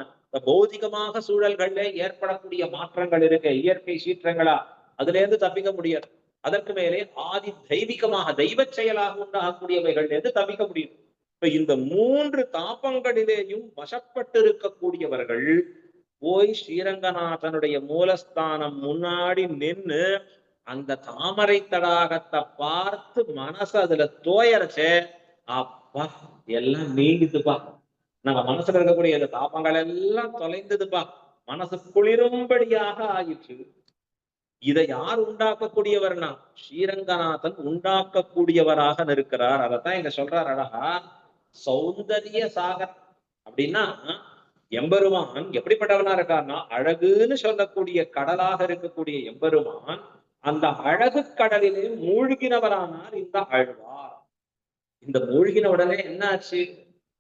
பௌதிகமாக சூழல்கள்ல ஏற்படக்கூடிய மாற்றங்கள் இருக்கு, இயற்கை சீற்றங்களா, அதுல இருந்து தப்பிக்க முடியாது. அதற்கு மேலே ஆதி தெய்வீகமாக தெய்வ செயலாக உண்டாகக்கூடியவைகள் இருந்து தப்பிக்க முடியும். இப்ப இந்த 3 தாபங்களிலேயும் வசப்பட்டு இருக்கக்கூடியவர்கள் போய் ஸ்ரீரங்கநாதனுடைய மூலஸ்தானம் முன்னாடி நின்னு அந்த தாமரை தடாகத்தை பார்த்து மனசு அதுல தோயறச்சே, அப்பா எல்லாம் நீங்குதுப்பா, நம்ம மனசுல இருக்கக்கூடிய அந்த தாபங்கள் எல்லாம் தொலைந்ததுப்பா, மனசு குளிரும்படியாக ஆயிற்று. இதை யார் உண்டாக்கக்கூடியவர்னா ஸ்ரீரங்கநாதன் உண்டாக்கக்கூடியவராக இருக்கிறார். அதைத்தான் இங்க சொல்றார் அழகா, சௌந்தரிய சாகர். அப்படின்னா எம்பெருமான் எப்படிப்பட்டவனா இருக்கார்னா, அழகுன்னு சொல்லக்கூடிய கடலாக இருக்கக்கூடிய எம்பெருமான் அந்த அழகு கடலிலே மூழ்கினவரானார் இந்த ஆழ்வார். இந்த மூழ்கின உடனே என்ன ஆச்சு,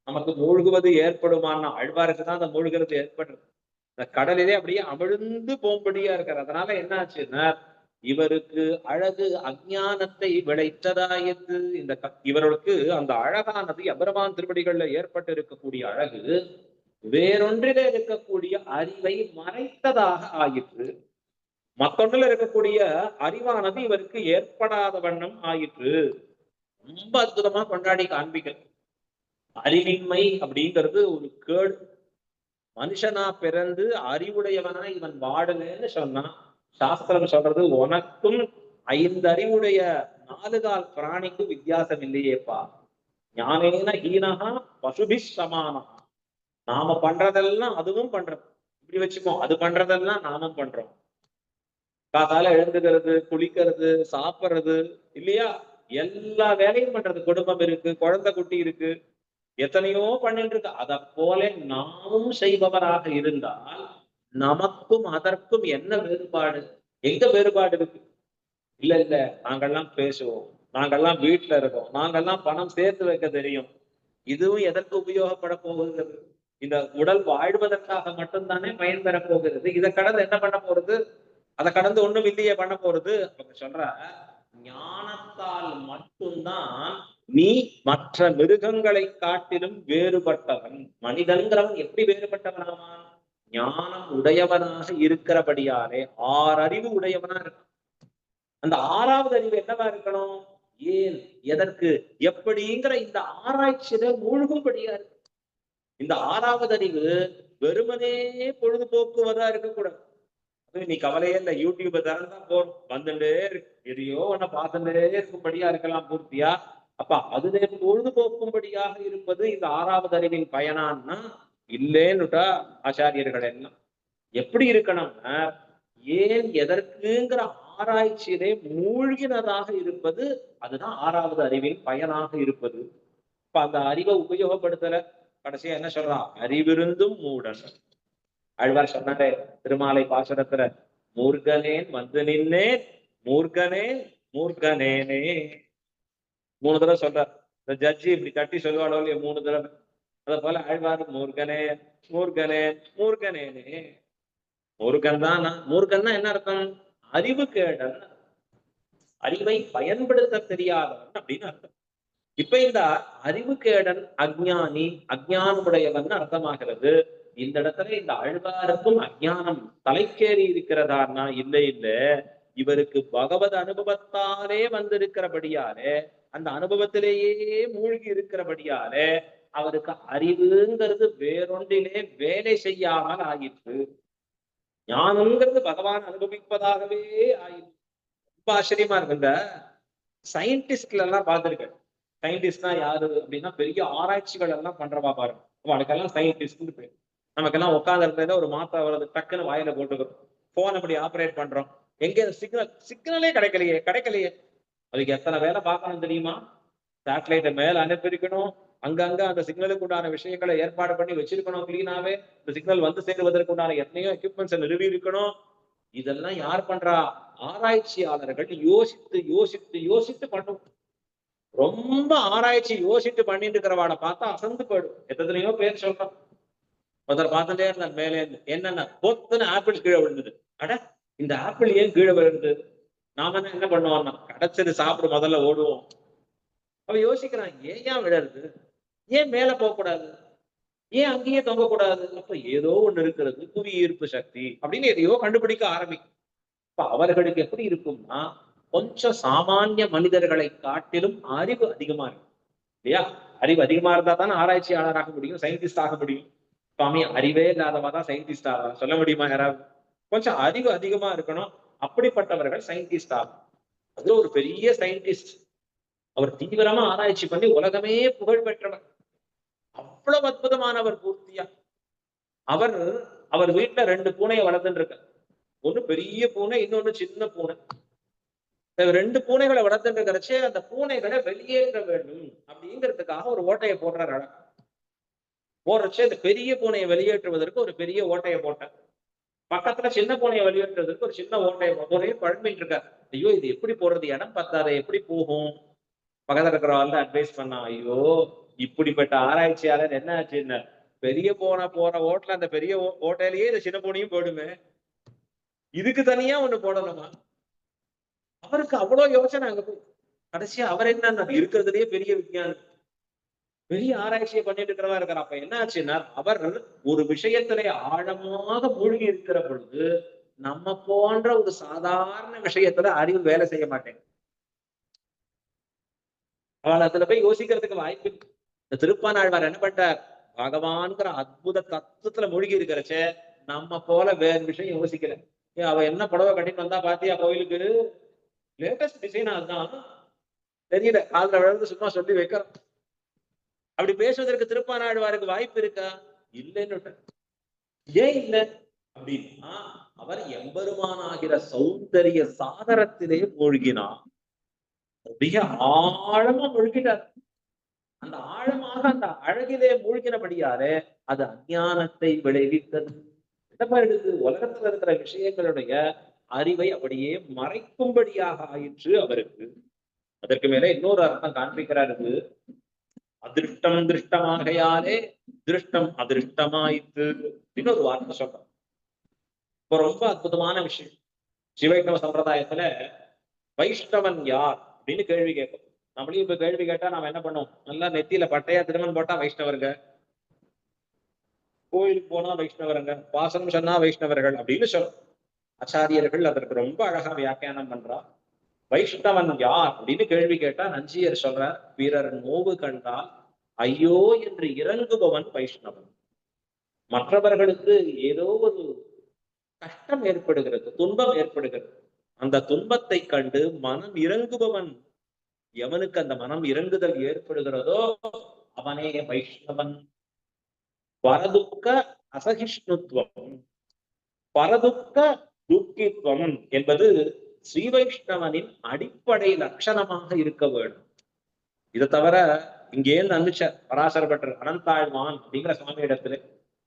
நமக்கு மூழ்குவது ஏற்படுமான்னா ஆழ்வாருக்கு தான் அந்த மூழ்கிறது ஏற்படுறது. இந்த கடலிலே அப்படியே அமிழ்ந்து போகும்படியா இருக்கார். அதனால என்ன ஆச்சுன்னா, இவருக்கு அழகு அஞ்ஞானத்தை விளைத்ததாயிற்று. இவருக்கு அந்த அழகானது எம்பெருமான் திருவடிகள்ல ஏற்பட்டு இருக்கக்கூடிய அழகு வேறொன்றிலே இருக்கக்கூடிய அறிவை மறைத்ததாக ஆயிற்று. மத்தொன்றுல இருக்கக்கூடிய அறிவானது இவருக்கு ஏற்படாத வண்ணம் ஆயிற்று. ரொம்ப அற்புதமா கொண்டாடி காண்பிக்கிறது. அறிவின்மை அப்படிங்கிறது ஒரு கேடு. மனுஷனா பிறந்து அறிவுடையவனா இவன் வாடலன்னு சொன்னா, சாஸ்திரம் சொல்றது உனக்கும் 5 அறிவுடைய 4 கால் பிராணிக்கும் வித்தியாசம் இல்லையேப்பா. ஞானேன ஹீனஹா பசுபி சமானஹா. நாம பண்றதெல்லாம் அதுவும் பண்றோம். இப்படி வச்சுக்கோ, அது பண்றதெல்லாம் நாமும் பண்றோம். காத்தால எழுந்துக்கிறது, குளிக்கிறது, சாப்பிடுறது இல்லையா, எல்லா வேலையும் பண்றது. குடும்பம் இருக்கு, குழந்தை குட்டி இருக்கு, எத்தனையோ பண்ணிட்டு இருக்கு. அதை போல நாமும் செய்பவராக இருந்தால் நமக்கும் அதற்கும் என்ன வேறுபாடு? எங்க வேறுபாடு இருக்கு? இல்ல இல்ல, நாங்கெல்லாம் பேசுவோம், நாங்கெல்லாம் வீட்டுல இருக்கோம், நாங்கெல்லாம் பணம் சேர்த்து வைக்க தெரியும். இதுவும் எதற்கு உபயோகப்பட போகிறது? இந்த உடல் வாழ்வதற்காக மட்டும்தானே பயன் பெற போகிறது. இதை கடந்து என்ன பண்ண போறது? அதை கடந்து ஒண்ணும் இல்லையே பண்ண போறது. அவங்க சொல்ற, ஞானத்தால் மட்டும்தான் நீ மற்ற மிருகங்களை காட்டிலும் வேறுபட்டவன். மனிதன்கிறவன் எப்படி வேறுபட்டவனாவான்? ஞானம் உடையவனாக இருக்கிறபடியாலே 6 அறிவு உடையவனா இருக்கான். அந்த 6வது அறிவு என்னவா இருக்கணும்? ஏன், எதற்கு, எப்படிங்கிற இந்த ஆராய்ச்சியில மூழ்கும்படியா இருக்கு. இந்த 6வது அறிவு வெறுமனே பொழுதுபோக்குவதா இருக்கக்கூடாது. நீ கவலையே இல்லை, யூடியூபை திறந்தா போறோம், வந்துட்டே இருக்கு, எதையோ ஒன்ன பார்த்துட்டே இருக்கும்படியா இருக்கலாம் பூர்த்தியா. அப்ப அதுல பொழுதுபோக்கும்படியாக இருப்பது இந்த 6வது அறிவின் பயனான்னா இல்லேன்னுட்டா ஆச்சாரியர்கள் எல்லாம். எப்படி இருக்கணும்னா, ஏன் எதற்குங்கிற ஆராய்ச்சியிலே மூழ்கினதாக இருப்பது, அதுதான் 6வது அறிவின் பயனாக இருப்பது. இப்ப அந்த அறிவை உபயோகப்படுத்தல, கடைசியா என்ன சொல்றான்? அறிவிருந்தும் மூடன். ஆழ்வார் சொன்னாரே திருமாலை பாசுரத்துல, மூர்கனேன் வந்து நின்னேன், மூர்கனேன் மூர்கனேனே. 3 தடவை சொல்றார். இந்த ஜட்ஜி இப்படி தட்டி சொல்லுவாளோ இல்லையா 3 தடவை, அத போல ஆழ்வார் மூர்கனேன் மூர்கனேன் மூர்கனேனே. மூர்கன் தான். மூர்கன்னா என்ன அர்த்தம்? அறிவு கேடன், அறிவை பயன்படுத்த தெரியாதவன் அப்படின்னு அர்த்தம். இப்ப இந்த அறிவு கேடன் அஜ்ஞானி, அஜ்ஞானமுடையவன் அர்த்தமாகிறது. இந்த இடத்துல இந்த ஆழ்வாருக்கும் அஜ்ஞானம் தலைக்கேறி இருக்கிறதான்னா இல்லை இல்லை, இவருக்கு பகவத் அனுபவத்தாலே வந்திருக்கிறபடியாலே, அந்த அனுபவத்திலேயே மூழ்கி இருக்கிறபடியாலே அவருக்கு அறிவுங்கிறது வேறொன்றிலே வேலை செய்யாமல் ஆயிற்று. ஞானம்ங்கிறது பகவான் அனுபவிப்பதாகவே ஆயிற்று. ரொம்ப ஆச்சரியமா இருக்கு. இந்த சயின்டிஸ்ட்ல எல்லாம் பார்த்திருக்கேன். சயின்டிஸ்ட்னா யாரு அப்படின்னா, பெரிய ஆராய்ச்சிகள் எல்லாம் பண்றவா பாருங்க, அவனுக்கெல்லாம் சயின்டிஸ்ட்னு பேர். நமக்கெல்லாம் உட்கார்ந்து இருந்ததுல ஒரு மாத்திரை வருது, டக்குன்னு வாயில போட்டுக்கிறோம், போன் அப்படி ஆப்ரேட் பண்றோம், எங்க சிக்னலே கிடைக்கலையே. அதுக்கு எத்தனை வேலை பார்க்கணும் தெரியுமா? சேட்டலைட்டை மேல அனுப்பியிருக்கணும், அங்கங்க அந்த சிக்னலுக்கு உண்டான விஷயங்களை ஏற்பாடு பண்ணி வச்சிருக்கணும் கிளீனாவே. இந்த சிக்னல் வந்து சேருவதற்கு உண்டான எத்தனையோ எக்யூப்மெண்ட்ஸ் நிறுவி இருக்கணும். இதெல்லாம் யார் பண்றா? ஆராய்ச்சியாளர்கள் யோசித்து யோசித்து யோசித்து பண்ணும். ரொம்ப ஆராய்ச்சி யோசித்து பண்ணிட்டு இருக்கிறவாட பார்த்தா அசந்து போயிடும். எத்தனையோ பேர் சொல்றோம். ஒருத்தர் பார்த்துட்டே இருந்தார் மேலே இருந்து, என்னன்னா பொத்துன்னு ஆப்பிள் கீழே விழுந்தது. அட, இந்த ஆப்பிள் ஏன் கீழே விழுந்தது? நாம என்ன பண்ணுவோம்னா, கிடைச்சது சாப்பிடு முதல்ல ஓடுவோம். அவ யோசிக்கிறான், ஏன் விழருது, ஏன் மேல போக கூடாது, ஏன் அங்கேயே தொங்க கூடாது? அப்ப ஏதோ ஒண்ணு இருக்கிறது, புவி ஈர்ப்பு சக்தி அப்படின்னு எதையோ கண்டுபிடிக்க ஆரம்பிக்கும். இப்ப அவர்களுக்கு எப்படி இருக்கும்னா, கொஞ்சம் சாமானிய மனிதர்களை காட்டிலும் அறிவு அதிகமா இருக்கும் இல்லையா? அறிவு அதிகமா இருந்தா தானே ஆராய்ச்சியாளராக முடியும், சயின்டிஸ்ட் ஆக முடியும். சுவாமி அறிவே இல்லாதவா தான் சயின்டிஸ்ட் ஆகலாம், சொல்ல முடியுமா யாராவது? கொஞ்சம் அறிவு அதிகமா இருக்கணும், அப்படிப்பட்டவர்கள் சயின்டிஸ்ட் ஆகும். அதுல ஒரு பெரிய சயின்டிஸ்ட், அவர் தீவிரமா ஆராய்ச்சி பண்ணி உலகமே புகழ் பெற்றவர், அவ்வளவு அற்புதமானவர் பூர்த்தியா. அவர் அவர் வீட்டுல 2 பூனையை வளர்த்துட்டு இருக்க, ஒண்ணு பெரிய பூனை, இன்னொன்னு சின்ன பூனை. 2 பூனைகளை வளர்த்துட்டு இருக்கிறச்சே அந்த பூனைகளை வெளியேற்ற வேண்டும் அப்படிங்கிறதுக்காக ஒரு ஓட்டையை போடுறாரு. அழகா போடுறச்சே அந்த பெரிய பூனையை வெளியேற்றுவதற்கு ஒரு பெரிய ஓட்டையை போட்டார், பக்கத்துல சின்ன பூனையை வெளியேற்றுவதற்கு ஒரு சின்ன ஓட்டையை ஒரே குழம்பிட்டு இருக்காரு. ஐயோ இது எப்படி போடுறது, இடம் பத்தாது, எப்படி போகும்? பக்கத்துல இருக்கிறவங்க அட்வைஸ் பண்ணா, ஐயோ இப்படிப்பட்ட ஆராய்ச்சியாளர் என்ன ஆச்சுன்னு, பெரிய பூனை போற ஓட்டுல அந்த பெரிய ஓட்டையிலேயே இந்த சின்ன பூனையும் போடுமே, இதுக்கு தனியா ஒண்ணு போடணுமா? அவருக்கு அவ்வளவு யோசனை அங்க போய் கடைசியா அவர் என்ன இருக்கிறதுலயே பெரிய விஞ்ஞானம், பெரிய ஆராய்ச்சியை பண்ணிட்டு இருக்கிறவா இருக்கிறார். அப்ப என்ன ஆச்சுன்னா, அவர் ஒரு விஷயத்திலே ஆழமாக மூழ்கி இருக்கிற பொழுது நம்ம போன்ற ஒரு சாதாரண விஷயத்துல அறிவு வேலை செய்ய மாட்டேங்க. அவள் அதுல போய் யோசிக்கிறதுக்கு வாய்ப்பு. இந்த திருப்பானாழ்வார் என்ன பண்றார், பகவான்கிற அற்புத தத்துவத்துல மூழ்கி இருக்கிறச்சே நம்ம போல வேற விஷயம் யோசிக்கல. அவ என்ன புடவை கட்டிட்டு வந்தா பாத்தியா கோயிலுக்கு, லேட்டஸ்ட் டிசைன் அதுதான், தெரியல, காதுல விழுந்து சும்மா சொல்லி வைக்கிறோம். அப்படி பேசுவதற்கு திருப்பானாழ்வாருக்கு வாய்ப்பு இருக்கா? இல்லைன்னு. ஏன் இல்ல அப்படின்னா, அவர் எம்பெருமானாகிற சௌந்தரிய சாகரத்திலே மூழ்கினார், மிக ஆழமா மூழ்கிட்டார். அந்த ஆழமாக அந்த அழகிலே மூழ்கினபடியாலே அது அஞ்ஞானத்தை விளைவித்தது. என்ன எடுத்து உலகத்துல இருக்கிற விஷயங்களுடைய அறிவை அப்படியே மறைக்கும்படியாக ஆயிற்று அவருக்கு. அதற்கு மேல இன்னொரு அர்த்தம் காண்பிக்கிறாரு, அதிருஷ்டம் திருஷ்டமாகையாலே திருஷ்டம் அதிருஷ்டமாயிற்று. இன்னொரு வார்த்தை சொல்றோம். இப்ப ரொம்ப அற்புதமான விஷயம், சிவைஷ்ணவ சம்பிரதாயத்துல வைஷ்ணவன் யார் அப்படின்னு கேள்வி கேட்கும். நம்மளையும் இப்ப கேள்வி கேட்டா நாம என்ன பண்ணுவோம், நல்லா நெத்தியில பட்டையா திருமணம் போட்டா வைஷ்ணவருங்க, கோயிலுக்கு போனா வைஷ்ணவருங்க, பாசனம் சொன்னா வைஷ்ணவர்கள் அப்படின்னு சொல்லும். ஆச்சாரியர்கள் அதற்கு ரொம்ப அழகா வியாக்கியானம் பண்றா. வைஷ்ணவன் யார் அப்படின்னு கேள்வி கேட்டா நஞ்சியர் சொல்ற, பிறர் நோவு கண்டால் ஐயோ என்று இறங்குபவன் வைஷ்ணவன். மற்றவர்களுக்கு ஏதோ ஒரு கஷ்டம் ஏற்படுகிறது, துன்பம் ஏற்படுகிறது, அந்த துன்பத்தை கண்டு மனம் இறங்குபவன், எவனுக்கு அந்த மனம் இறங்குதல் ஏற்படுகிறதோ அவனே வைஷ்ணவன். பரதுக்க அசகிஷ்ணுத்துவம், பரதுக்க துக்கித்துவம் என்பது ஸ்ரீ வைஷ்ணவனின் அடிப்படை லட்சணமாக இருக்க வேண்டும். இதை தவிர இங்கே அனுப்பிச்சார் பராசர பட்டர் அனந்தாழ்வான் அப்படிங்கிற சுவாமி இடத்துல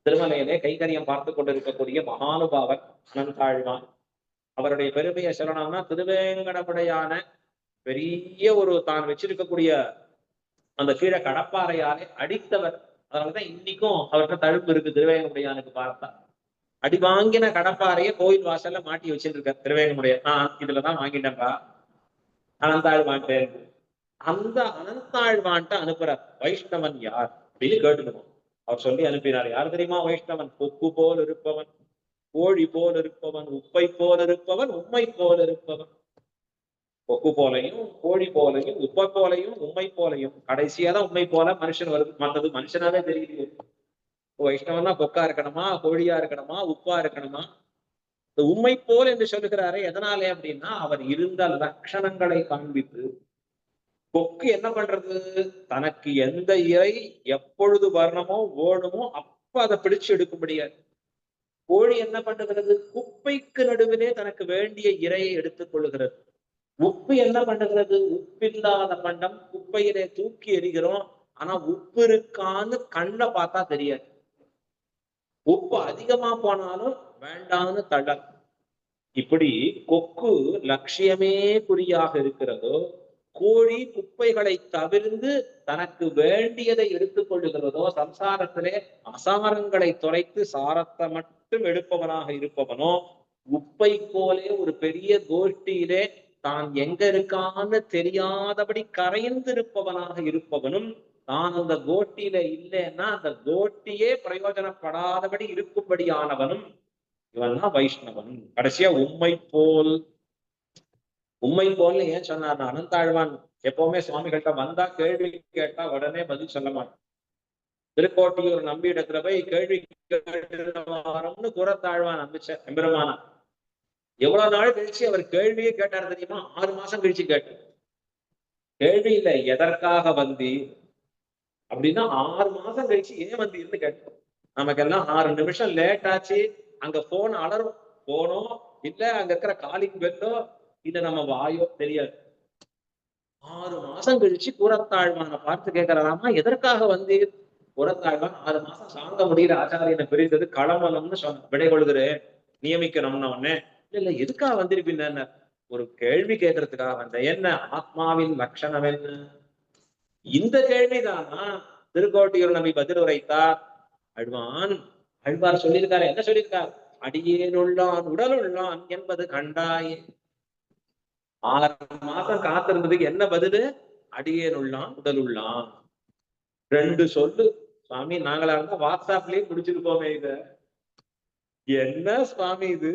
திருமலையிலே கைகரியம் பார்த்து கொண்டிருக்கக்கூடிய மகானுபாவர் அனந்தாழ்வான். அவருடைய பெருமையை சொல்லணும்னா, திருவேங்கடமுடையான பெரிய ஒரு தான் வச்சிருக்கக்கூடிய அந்த கீழே கடப்பாறையாலே அடித்தவர். அதனாலதான் இன்னைக்கும் அவர்கிட்ட தழும்பு இருக்கு திருவேங்கமுடையானுக்கு பார்த்தா. அடி வாங்கின கடப்பாறைய கோயில் வாசல்ல மாட்டி வச்சுட்டு இருக்க திருவேங்கமுடைய, இதுலதான் வாங்கிட்டேன்பா அனந்தாழ்வான்ட்டு. அந்த அனந்தாழ்வான்ட்ட அனுப்புறார், வைஷ்ணவன் யார் அப்படின்னு கேட்டுக்கணும். அவர் சொல்லி அனுப்பினார். யார் தெரியுமா வைஷ்ணவன்? கொக்கு போல் இருப்பவன், கோழி போல் இருப்பவன், உப்பை போல் இருப்பவன், உண்மை போல் இருப்பவன். கொக்கு போலையும் கோழி போலையும் உப்பை போலையும் உண்மை போலையும், கடைசியா தான் உண்மை போல மனுஷன் வருது, மற்றது மனுஷனாவே தெரியுது. வைஷ்ணவன்னா கொக்கா இருக்கணுமா, கோழியா இருக்கணுமா, உப்பா இருக்கணுமா? இந்த உண்மை போல் என்று சொல்லுகிறாரே எதனாலே அப்படின்னா, அவர் இருந்த லட்சணங்களை காண்பித்து. கொக்கு என்ன பண்றது, தனக்கு எந்த இறை எப்பொழுது வரணுமோ ஓடுமோ அப்ப அதை பிடிச்சு எடுக்க முடியாது. கோழி என்ன பண்ணுகிறது, குப்பைக்கு நடுவிலே தனக்கு வேண்டிய இரையை எடுத்துக் கொள்ளுகிறது. உப்பு என்ன பண்ணுகிறது, உப்பில்லாத பண்டம் குப்பையிலே தூக்கி எறிகிறோம், ஆனா உப்பு இருக்கான்னு கண்ணை பார்த்தா தெரியாது. உப்பு அதிகமா போனாலும் வேண்டான்னு தள்ள. இப்படி கொக்கு லட்சியமே குறியாக இருக்கிறதோ, கோழி குப்பைகளை தவிர்த்து தனக்கு வேண்டியதை எடுத்துக் கொள்ளுகிறதோ, சம்சாரத்திலே அசாரங்களை தொலைத்து சாரத்தை மட்டும் எடுப்பவனாக இருப்பவனோ, உப்பை போலே ஒரு பெரிய கோஷ்டியிலே தான் எங்க இருக்கான்னு தெரியாதபடி கரைந்திருப்பவனாக இருப்பவனும், தான் அந்த கோட்டியில இல்லைன்னா அந்த கோட்டியே பிரயோஜனப்படாதபடி இருக்கும்படியானவனும் இவன் தான் வைஷ்ணவன். கடைசியா உம்மை போல். உண்மை போல் ஏன் சொன்னார், அனந்தாழ்வான் எப்பவுமே சுவாமிகள்கிட்ட வந்தா கேள்வி கேட்டா உடனே பதில் சொல்ல மாட்டான். திருக்கோட்டியூர் நம்பி இடத்துல போய் கேள்வி கேட்டுன்னு கூறத்தாழ்வான் நம்பிச்ச எம்பெருமானா. எவ்வளவு நாள் கழிச்சு அவர் கேள்வியே கேட்டார் தெரியுமா? 6 மாசம் கழிச்சு கேட்டார். கேள்வி இல்லை, எதற்காக வந்தீர் அப்படின்னா 6 மாசம் கழிச்சு ஏன் வந்தீர்னு கேட்டோம். நமக்கெல்லாம் 6 நிமிஷம் லேட் ஆச்சு, அங்க போன் அலரும், போனோ இல்ல அங்க இருக்கிற காலிங் பெல்லோ இல்ல நம்ம வாயோ தெரியாது. 6 மாசம் கழிச்சு கூறத்தாழ்வான பார்த்து கேட்கறாராமா, எதற்காக வந்தீர்? கூறத்தாழ்வான் 6 மாசம் சாங்க முடியல, ஆச்சாரியனை பிரிந்தது களமலம்னு சொன்ன விடை கொள்கிறேன் நியமிக்கணும்னு உடனே, இல்ல எதுக்காக வந்திருப்பீங்க? ஒரு கேள்வி கேட்கறதுக்காக வந்த. என்ன? ஆத்மாவின் லட்சணம் என்ன? இந்த கேள்விதானா திருக்கோட்டியூர் நம்பி பதில் உரைத்தார். ஆழ்வார் சொல்லியிருக்காரு. என்ன சொல்லியிருக்கார்? அடியேனுள்ளான் உடல் உள்ளான் என்பது கண்டாயே. 6 மாசம் காத்திருந்ததுக்கு என்ன பதிலு? அடியேனுள்ளான் உடல் உள்ளான். 2 சொல்லு சுவாமி. நாங்களா இருந்தா வாட்ஸ்அப்லயே முடிச்சிருப்போமே. இத என்ன சுவாமி இது?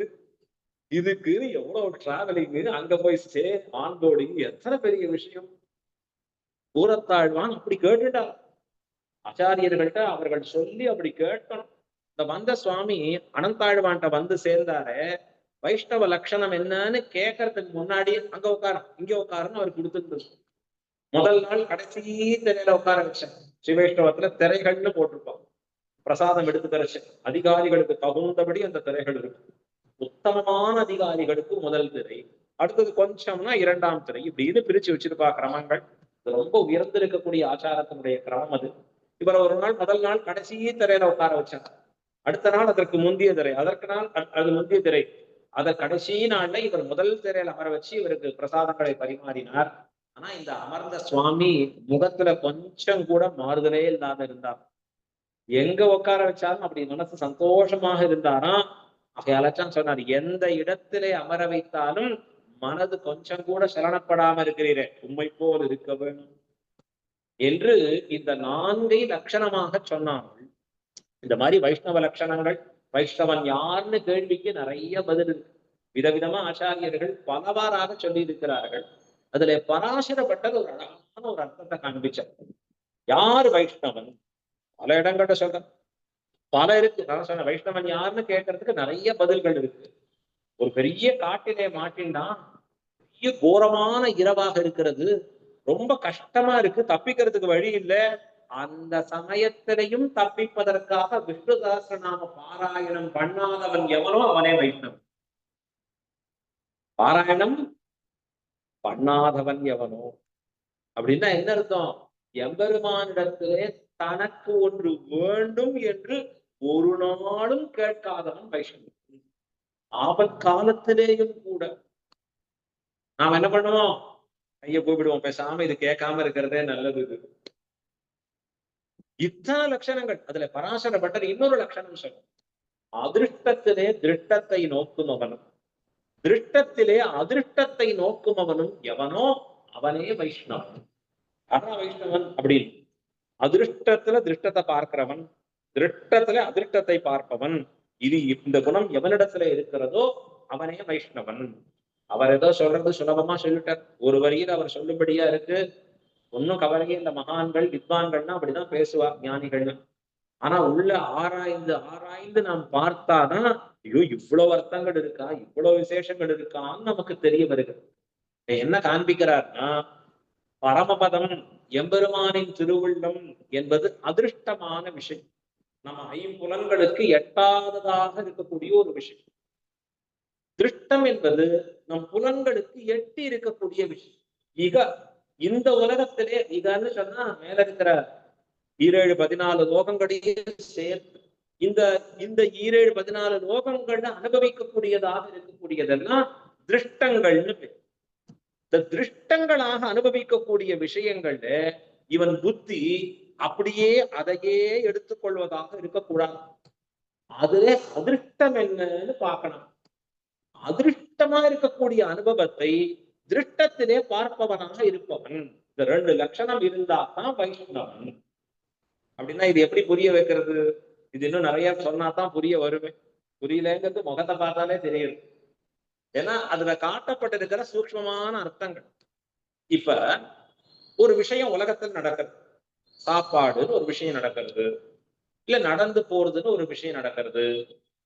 இதுக்கு எவ்வளவு டிராவலிங், அங்க போய் ஸ்டே, ஆன்போர்டிங், எத்தனை பெரிய விஷயம். கூறத்தாழ்வான் அப்படி கேட்டுட்டா. ஆச்சாரியர்கள்ட்ட அவர்கள் சொல்லி அப்படி கேட்கணும். இந்த வந்த சுவாமி அனந்தாழ்வான்ட்ட வந்து சேர்ந்தாரு. வைஷ்ணவ லட்சணம் என்னன்னு கேட்கறதுக்கு முன்னாடி அங்க உட்காரம் இங்க உட்காருன்னு அவர் கொடுத்துருந்தது. முதல் நாள் கடைசி திரையில உட்கார வச்சேன். ஸ்ரீவைஷ்ணவத்துல திரைகள்னு போட்டிருப்பாங்க. பிரசாதம் எடுத்து தரச்சு அதிகாரிகளுக்கு தகுந்தபடி அந்த திரைகள் இருக்கு. உத்தமமான அதிகாரிகளுக்கு முதல் திரை, அடுத்தது கொஞ்சம்னா 2ஆம் திரை, இப்படின்னு பிரிச்சு வச்சிருப்பா கிரமங்கள். ரொம்ப உயர்ந்திருக்கக்கூடிய ஆச்சாரத்தினுடைய கிரமம் அது. இவர் ஒரு நாள் முதல் நாள் கடைசி திரையில உட்கார வச்சார். அடுத்த நாள் அதற்கு முந்தைய திரை, அதற்கு நாள் அது முந்தைய திரை, அத கடைசி நாள்ல இவர் முதல் திரையில அமர வச்சு இவருக்கு பிரசாதங்களை பரிமாறினார். ஆனா இந்த அமர்ந்த சுவாமி முகத்துல கொஞ்சம் கூட மாறுதலே இல்லாத இருந்தார். எங்க உட்கார வச்சாலும் அப்படி மனசு சந்தோஷமாக இருந்தாராம். அதையலச்சான் சொன்னார், எந்த இடத்திலே அமர வைத்தாலும் மனது கொஞ்சம் கூட சலனப்படாம இருக்கிறீரே, உண்மை போல் இருக்க வேணும் என்று இந்த 4 லட்சணமாக சொன்னார்கள். இந்த மாதிரி வைஷ்ணவ லட்சணங்கள், வைஷ்ணவன் யாருன்னு கேள்விக்கு நிறைய பதில் இருக்கு. விதவிதமா ஆச்சாரியர்கள் பலவாறாக சொல்லி இருக்கிறார்கள். அதுல பராசரப்பட்டது ஒரு அழகான ஒரு அர்த்தத்தை காண்பிச்சார். யாரு வைஷ்ணவன்? பல இடங்கள்ட்ட சொல்ற பல இருக்கு. நான் சொன்ன வைஷ்ணவன் யாருன்னு கேட்கறதுக்கு நிறைய பதில்கள் இருக்கு. ஒரு பெரிய காட்டிலே மாட்டின்னா, பெரிய கோரமான இரவாக இருக்கிறது, ரொம்ப கஷ்டமா இருக்கு, தப்பிக்கிறதுக்கு வழி இல்லை. அந்த சமயத்திலையும் தப்பிப்பதற்காக விஷ்ணு சஹஸ்ரநாம பாராயணம் பண்ணாதவன் எவனோ அவனே வைஷ்ணவன். பாராயணம் பண்ணாதவன் எவனோ அப்படின்னா என்ன அர்த்தம்? எம்பெருமானிடத்திலே தனக்கு ஒன்று வேண்டும் என்று ஒரு நாளும் கேட்காதவன் வைஷ்ணவன். ஆபத்காலத்திலேயும் கூட நாம் என்ன பண்ணுவோம்? கைய போய்விடுவோம், பேசாம இது கேட்காம இருக்கிறதே நல்லது. இது இத்தனை லட்சணங்கள். அதுல பராசர பட்டர் இன்னொரு லட்சணம் சொல்லும். அதிருஷ்டத்திலே திருஷ்டத்தை நோக்கும் அவனும், திருஷ்டத்திலே அதிருஷ்டத்தை நோக்கும் அவனும் எவனோ அவனே வைஷ்ணவன். ஆனா வைஷ்ணவன் அப்படின்னு அதிருஷ்டத்துல திருஷ்டத்தை பார்க்கிறவன், திருஷ்டத்துல அதிருஷ்டத்தை பார்ப்பவன், இது இந்த குணம் எவனிடத்துல இருக்கிறதோ அவனே வைஷ்ணவன். அவர் ஏதோ சொல்றது சுலபமா சொல்லிட்டார். ஒரு வரியில் அவர் சொல்லும்படியா இருக்கு. ஒன்னும் கவலையே இந்த மகான்கள் வித்வான்கள்னா அப்படிதான் பேசுவா, ஞானிகள்னா. ஆனா உள்ள ஆராய்ந்து ஆராய்ந்து நாம் பார்த்தாதான் ஐயோ இவ்வளவு அர்த்தங்கள் இருக்கா, இவ்வளவு விசேஷங்கள் இருக்கான்னு நமக்கு தெரிய வருகிறது. என்ன காண்பிக்கிறார்னா, பரமபதம் எம்பெருமானின் திருவுள்ளம் என்பது அதிருஷ்டமான விஷயம். நம்ம ஐம்புலன்களுக்கு எட்டாததாக இருக்கக்கூடிய ஒரு விஷயம். திருஷ்டம் என்பது நம் புலன்களுக்கு எட்டி இருக்கக்கூடிய விஷயம். இக இந்த உலகத்திலே இகன்னு சொன்னா மேல இருக்கிற 17-14 லோகங்களையும் சேர்த்து இந்த இந்த 17-14 லோகங்கள்ல அனுபவிக்கக்கூடியதாக இருக்கக்கூடியதெல்லாம் திருஷ்டங்கள்னு பேர். இந்த திருஷ்டங்களாக அனுபவிக்கக்கூடிய விஷயங்கள்ல இவன் புத்தி அப்படியே அதையே எடுத்துக்கொள்வதாக இருக்கக்கூடாது. அதுல அதிருஷ்டம் என்னன்னு பார்க்கணும். அதிருஷ்டமா இருக்கக்கூடிய அனுபவத்தை திருஷ்டத்திலே பார்ப்பவனாக இருப்பவன். இந்த 2 லட்சணம் இருந்தா தான் வைஷ்ணவன். அப்படின்னா இது எப்படி புரிய வைக்கிறது? இது இன்னும் நிறைய சொன்னாதான் புரிய வருமே. புரியலங்கிறது முகத்தை பார்த்தாலே தெரியுது. ஏன்னா அதுல காட்டப்பட்டிருக்கிற சூக்ஷ்மமான அர்த்தங்கள். இப்ப ஒரு விஷயம் உலகத்தில் நடக்கிறது, சாப்பாடுன்னு ஒரு விஷயம் நடக்கிறது. இல்ல நடந்து போறதுன்னு ஒரு விஷயம் நடக்கிறது,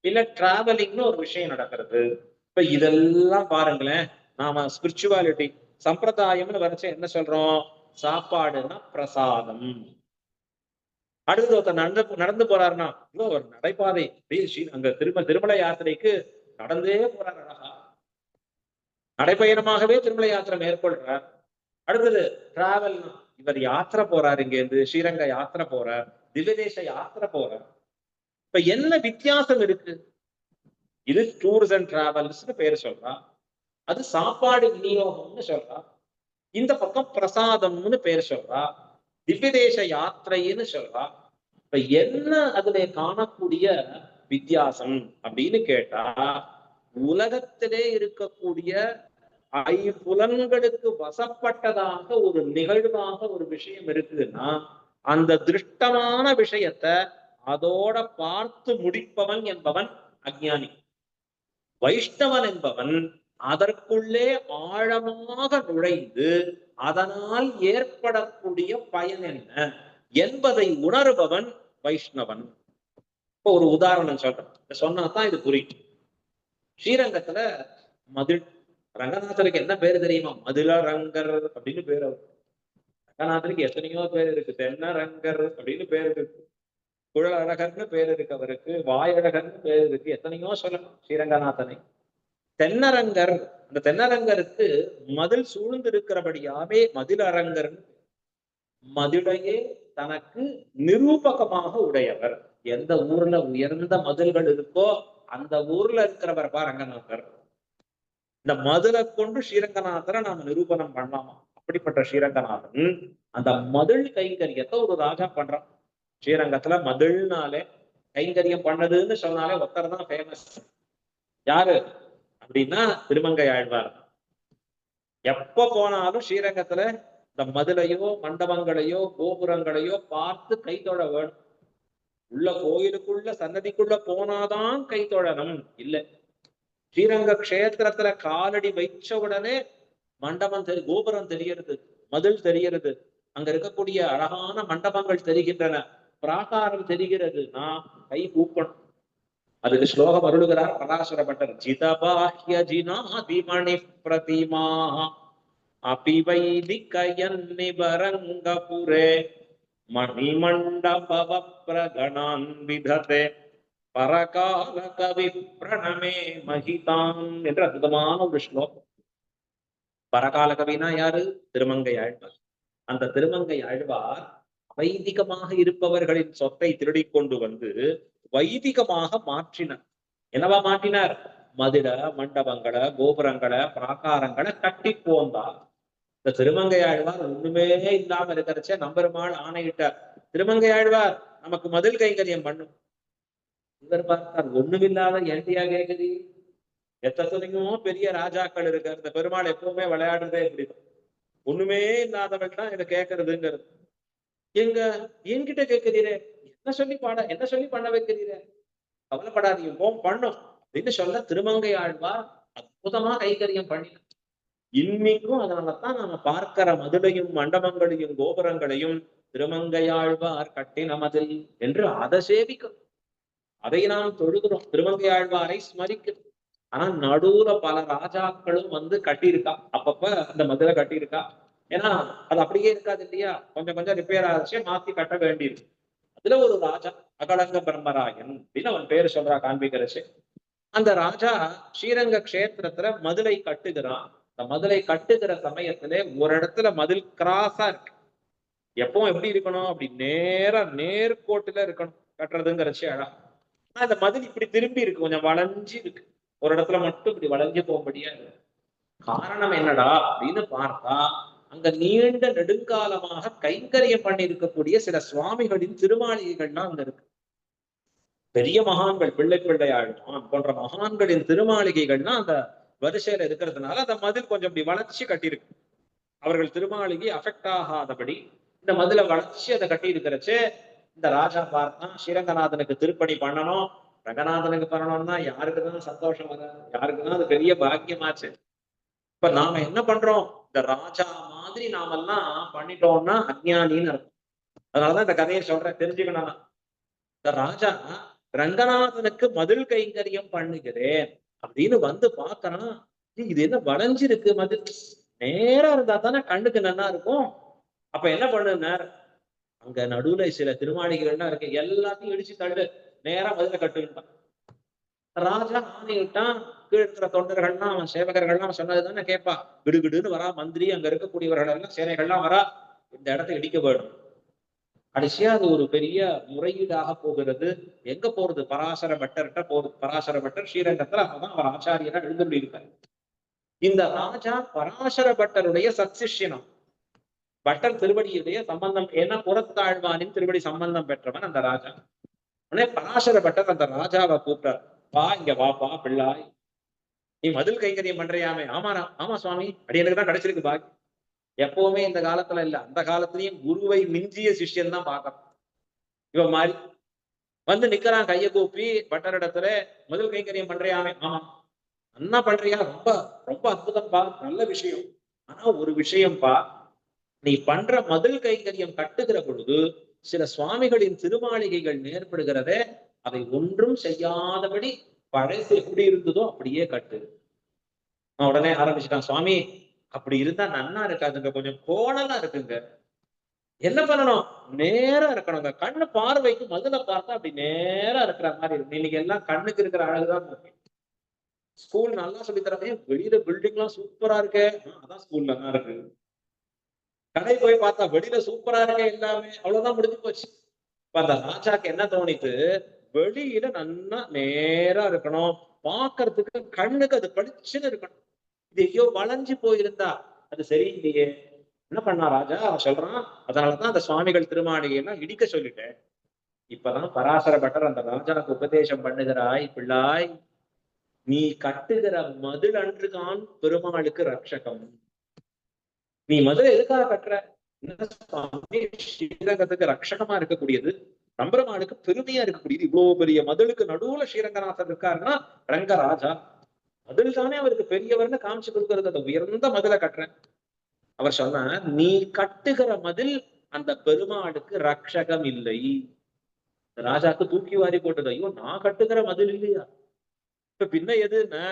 இல்ல டிராவலிங்னு ஒரு விஷயம் நடக்கிறது. இப்ப இதெல்லாம் பாருங்களேன், நாம ஸ்பிரிச்சுவாலிட்டி சம்பிரதாயம்னு வரைச்ச என்ன சொல்றோம்? சாப்பாடுன்னா பிரசாதம். அடுத்தது ஒருத்தர் நடந்து நடந்து போறாருன்னா, ஒரு நடைபாதை அங்க திருமல யாத்திரைக்கு நடந்தே போறாரு அழகா. நடைபயணமாகவே திருமல யாத்திரை மேற்கொள்றார். அடுத்தது டிராவல், இவர் யாத்திரை போறாரு, இங்க இருந்து ஸ்ரீரங்க யாத்திரை போறார், திவ்யதேச யாத்திரை போறார். இப்ப என்ன வித்தியாசம் இருக்கு? இது டூர்ஸ் அண்ட் டிராவல்ஸ்னு பேரு சொல்றா, அது சாப்பாடு விநியோகம்னு சொல்றா, இந்த பக்கம் பிரசாதம்னு பேர் சொல்றா, திவ்யதேச யாத்திரைன்னு சொல்றா. இப்ப என்ன அதுல காணக்கூடிய வித்தியாசம் அப்படின்னு கேட்டா, உலகத்திலே இருக்கக்கூடிய ஐம்புலன்களுக்கு வசப்பட்டதாக ஒரு நிகழ்வாக ஒரு விஷயம் இருக்குதுன்னா, அந்த திருஷ்டமான விஷயத்த அதோட பார்த்து முடிப்பவன் என்பவன் அஞ்ஞானி. வைஷ்ணவன் என்பவன் அதற்குள்ளே ஆழமாக நுழைந்து அதனால் ஏற்படக்கூடிய பயன் என்ன என்பதை உணர்பவன் வைஷ்ணவன். இப்போ ஒரு உதாரணம் சொல்றேன், சொன்னாதான் இது புரியும். ஸ்ரீரங்கத்துல மதில், ரங்கநாதருக்கு என்ன பேரு தெரியுமா? மதுளரங்கர் அப்படின்னு பேரு. ரங்கநாதருக்கு எத்தனையோ பேர் இருக்கு. தென்னரங்கர் அப்படின்னு பேரு இருக்கு, குழலழகர்னு பேர் இருக்கு அவருக்கு, வாயழகர்னு பேர் இருக்கு, எத்தனையோ சொல்லணும் ஸ்ரீரங்கநாதனை. தென்னரங்கர், அந்த தென்னரங்கருக்கு மதில் சூழ்ந்து இருக்கிறபடியாவே மதிலரங்கர். மதிலையே தனக்கு நிரூபகமாக உடையவர். எந்த ஊர்ல உயர்ந்த மதில்கள் இருக்கோ அந்த ஊர்ல இருக்கிறவர் ரங்கநாதர். இந்த மதுரை கொண்டு ஸ்ரீரங்கநாதரை நாம நிரூபணம் பண்ணலாமா? அப்படிப்பட்ட ஸ்ரீரங்கநாதன் அந்த மதில் கைங்கரியத்தை ஒரு ராஜா பண்றான். ஸ்ரீரங்கத்துல மதில்னாலே கைங்கரியம் பண்ணதுன்னு சொன்னாலே ஒருத்தர் தான் ஃபேமஸ். யாரு அப்படின்னா திருமங்கை ஆழ்வார். எப்ப போனாலும் ஸ்ரீரங்கத்துல இந்த மதுளையோ மண்டபங்களையோ கோபுரங்களையோ பார்த்து கை தொழ வேணும். உள்ள கோயிலுக்குள்ள சன்னதிக்குள்ள போனாதான் கை தொழணும் இல்ல. ஸ்ரீரங்க கஷேத்திரத்துல காலடி வைச்ச உடனே மண்டபம் கோபுரம் தெரிகிறது, மதில் தெரிகிறது, அங்க இருக்கக்கூடிய அழகான மண்டபங்கள் தெரிகின்றன, பிராகாரம் தெரிகிறது, நான் கை கூப்பணும். அதுக்கு ஸ்லோகம் அருளுகிறார் பராசர பட்டர். ஜிதபாஹ்ய ஜினாதிமணி பிரதிமா அபி வைதிகயன்னிபரங்கபுரே மணிமண்டபவ பிரகணான் விததே பரகால கவி பிரணமே மகிதாம் என்று அற்புதமான ஒரு ஸ்லோகம். பரகால கவினா யாரு? திருமங்கை ஆழ்வார். அந்த திருமங்கை ஆழ்வார் வைதிகமாக இருப்பவர்களின் சொத்தை திருடி கொண்டு வந்து வைதிகமாக மாற்றினார். என்னவா மாற்றினார்? மதிட மண்டபங்களை கோபுரங்களை பிராகாரங்களை கட்டி போந்தார். இந்த திருமங்கை ஆழ்வார் ஒண்ணுமே இல்லாம இருக்கிறச்சே நம்பெருமாள் ஆணையிட்டார், திருமங்கை ஆழ்வார் நமக்கு மதில் கைங்கரியம் பண்ணும். இவர் பார்த்தார், ஒண்ணுமில்லாத ஏண்டியா கேக்குது, எத்தனையோ பெரிய ராஜாக்கள் இருக்காரு, இந்த பெருமாள் எப்பவுமே விளையாடுறதே இப்படிதான், ஒண்ணுமே இல்லாதவள் தான் இதை கேட்கறதுங்கிறது. எங்க என்கிட்ட கேட்கிறீரே, என்ன சொல்லி பண்ண வைக்கிறீரே, கவலைப்படாதீங்க பண்ணும் அப்படின்னு சொல்ல திருமங்கை ஆழ்வார் அற்புதமா கைங்கரியம் பண்ணினார். இன்னைக்கும் அதனாலதான் நாம பார்க்கிற மதுளையும் மண்டபங்களையும் கோபுரங்களையும் திருமங்கையாழ்வார் கட்டின மதில் என்று அதை சேவிக்கிறோம், அதை நாம் தொழுகிறோம், திருமங்கையாழ்வாரை ஸ்மரிக்கிறோம். ஆனா நடுவுல பல ராஜாக்களும் வந்து கட்டியிருக்கா, அப்பப்ப அந்த மதுரை கட்டியிருக்கா. ஏன்னா அது அப்படியே இருக்காது இல்லையா, கொஞ்சம் கொஞ்சம் ரிப்பேர் ஆச்சு, மாத்தி கட்ட வேண்டியிருக்கு. அதுல ஒரு ராஜா அகலங்க பிரம்மராயன் அப்படின்னு அவன் பேரு சொல்றா காண்பிக்கிறச்சு. அந்த ராஜா ஸ்ரீரங்க கஷேத்திரத்துல மதுளை கட்டுகிறான். இந்த மதுளை கட்டுகிற சமயத்திலே ஒரு இடத்துல மதில் கிராஸா இருக்கு. எப்பவும் எப்படி இருக்கணும்? அப்படி நேர்கோட்டுல இருக்கணும் கட்டுறதுங்கிறச்சு அழகா. ஆனா அந்த மதில் இப்படி திரும்பி இருக்கு, கொஞ்சம் வளைஞ்சு இருக்கு, ஒரு இடத்துல மட்டும் இப்படி வளைஞ்சு போகும்படியா இருக்கு. காரணம் என்னடா அப்படின்னு பார்த்தா, அங்க நீண்ட நெடுங்காலமாக கைங்கரியம் பண்ணி இருக்கக்கூடிய சில சுவாமிகளின் திருமாளிகைகள்லாம் அங்க இருக்கு. பெரிய மகான்கள், பிள்ளையாழ்வான் போன்ற மகான்களின் திருமாளிகைகள்னா அந்த வரிசையில இருக்கிறதுனால அந்த மதில் கொஞ்சம் இப்படி வளர்ச்சி கட்டியிருக்கு. அவர்கள் திருமாளிகை அஃபெக்ட் ஆகாதபடி இந்த மதில வளர்ச்சி அதை கட்டி இருக்கிறச்சு. இந்த ராஜா பார்த்தா, ஸ்ரீரங்கநாதனுக்கு திருப்பணி பண்ணணும், ரங்கநாதனுக்கு பண்ணணும்னா யாருக்குதான் சந்தோஷம் வராது, யாருக்குதான் அது பெரிய பாக்கியமாச்சு. இப்ப நாம என்ன பண்றோம்? இந்த ராஜா மாதிரி நாமெல்லாம் பண்ணிட்டோம்னா அஞ்ஞானின்னு இருக்கும். அதனாலதான் இந்த கதையை சொல்றேன், தெரிஞ்சுக்கணும். இந்த ராஜா ரங்கநாதனுக்கு மதில் கைங்கரியம் பண்ணுகிறேன் அப்படின்னு வந்து பாக்குறான். இது என்ன வளைஞ்சிருக்கு மதில், நேரா இருந்தா தானே கண்ணுக்கு நல்லா இருக்கும். அப்ப என்ன பண்ணுனார், அங்க நடுவுல சில திருமாளிகள் இருக்கு, எல்லாத்தையும் இடிச்சு தள்ளு, நேரா மதுரை கட்டுட்டான். ராஜா ஆணையிட்டான். கீழ இருக்கிற தொண்டர்கள்லாம் அவன் சேவகர்கள்லாம் சொன்னதுதானே கேட்பா. கிடுகிடுன்னு வரா மந்திரி, அங்க இருக்கக்கூடியவர்கள் எல்லாம் சேனைகள்லாம் வரா, இந்த இடத்தை இடிக்க வேணும். கடைசியா அது ஒரு பெரிய முறையீடாக போகிறது. எங்க போறது, பராசர பட்டர்கிட்ட போறது. பராசர பட்டர் ஸ்ரீரங்கத்துல அப்பதான் அவர் ஆச்சாரியரா எழுந்துள்ளி இருக்கார். இந்த ராஜா பராசர பட்டருடைய சத்சிஷ்யனம், பட்டர் திருவடியுடைய சம்பந்தம், ஏன்னா புறத்தாழ்வானின் திருவடி சம்பந்தம் பெற்றவன் அந்த ராஜா. உடனே பராசர பட்டர் அந்த ராஜாவை கூப்பிட்டார். வா இங்க வாப்பா பிள்ளாய், நீ மதில் கைங்கரியம் பண்றியாமே. ஆமாரா, ஆமா சுவாமி, அடி எனக்கு தான் கிடைச்சிருக்கு பாக்கி. எப்பவுமே இந்த காலத்துல இல்ல, அந்த காலத்திலயும் குருவை மிஞ்சிய சிஷ்யன் தான் பார்க்கணும். இவன் மாதிரி வந்து நிக்கிறான் கைய கூப்பி பட்டரிடத்துல, முதல் கைங்கரியம் பண்றியாமே. ஆமா. என்ன பண்றியா, ரொம்ப ரொம்ப அற்புதம்பா, நல்ல விஷயம். ஆனா ஒரு விஷயம்பா, நீ பண்ற மதில் கைங்கரியம் கட்டுகிற பொழுது சில சுவாமிகளின் திருமாளிகைகள் நேர்படுகிறதே, அதை ஒன்றும் செய்யாதபடி பழசு எப்படி இருந்ததோ அப்படியே கட்டு. உடனே ஆரம்பிச்சுட்டான், சுவாமி அப்படி இருந்தா நன்னா இருக்காதுங்க, கொஞ்சம் கோணலா இருக்குங்க. என்ன பண்ணணும், நேரா இருக்கணுங்க. கண்ணு பார்வைக்கு மதுல பார்த்தா அப்படி நேரா இருக்கிற மாதிரி இருக்கு. இன்னைக்கு எல்லாம் கண்ணுக்கு இருக்கிற அழகுதான் முக்கியம். ஸ்கூல் நல்லா சொல்லி தரவே, வெளியில பில்டிங் எல்லாம் சூப்பரா இருக்கு, அதான் ஸ்கூல்ல தான் இருக்கு. கடை போய் பார்த்தா வெளியில சூப்பரா இருக்கே எல்லாமே, அவ்வளவுதான் முடிஞ்சு போச்சு. இப்ப அந்த ராஜாக்கு என்ன தோணித்து, வெளியில நன்னா நேரா இருக்கணும், பாக்குறதுக்கு கண்ணுக்கு அது பளிச்சுன்னு இருக்கணும். இது ஐயோ வளைஞ்சு போயிருந்தா அது சரியில்லையே. என்ன பண்ணா ராஜா, சொல்றான், அதனாலதான் அந்த சுவாமிகள் திருமாளிகை எல்லாம் இடிக்க சொல்லிட்டேன். இப்பதான் பராசர பட்டர் அந்த ராஜாவுக்கு உபதேசம் பண்ணுகிறாய், பிள்ளாய் நீ கட்டுகிற மதில் அன்றுதான் பெருமாளுக்கு ரட்சகம். நீ மதுரை எதுக்காக கட்டுற, ஸ்ரீரங்கத்துக்கு ரட்சகமா இருக்கக்கூடியது, நம்பெருமாளுக்கு பெருமையா இருக்கக்கூடியது. இவ்வளவு பெரிய மதிலுக்கு நடுவுல ஸ்ரீரங்கநாதர் இருக்காருன்னா ரங்கராஜா, மதில் தானே அவருக்கு பெரியவர்னு காமிச்சு கொடுக்கறது. அந்த உயர்ந்த மதிலை கட்டுறேன். அவர் சொன்னார், நீ கட்டுகிற மதில் அந்த பெருமாளுக்கு ரட்சகம் இல்லை. ராஜாக்கு தூக்கி வாரி போட்டது, ஐயோ நான் கட்டுகிற மதில் இல்லையா, இப்ப பின்ன எதுன்னா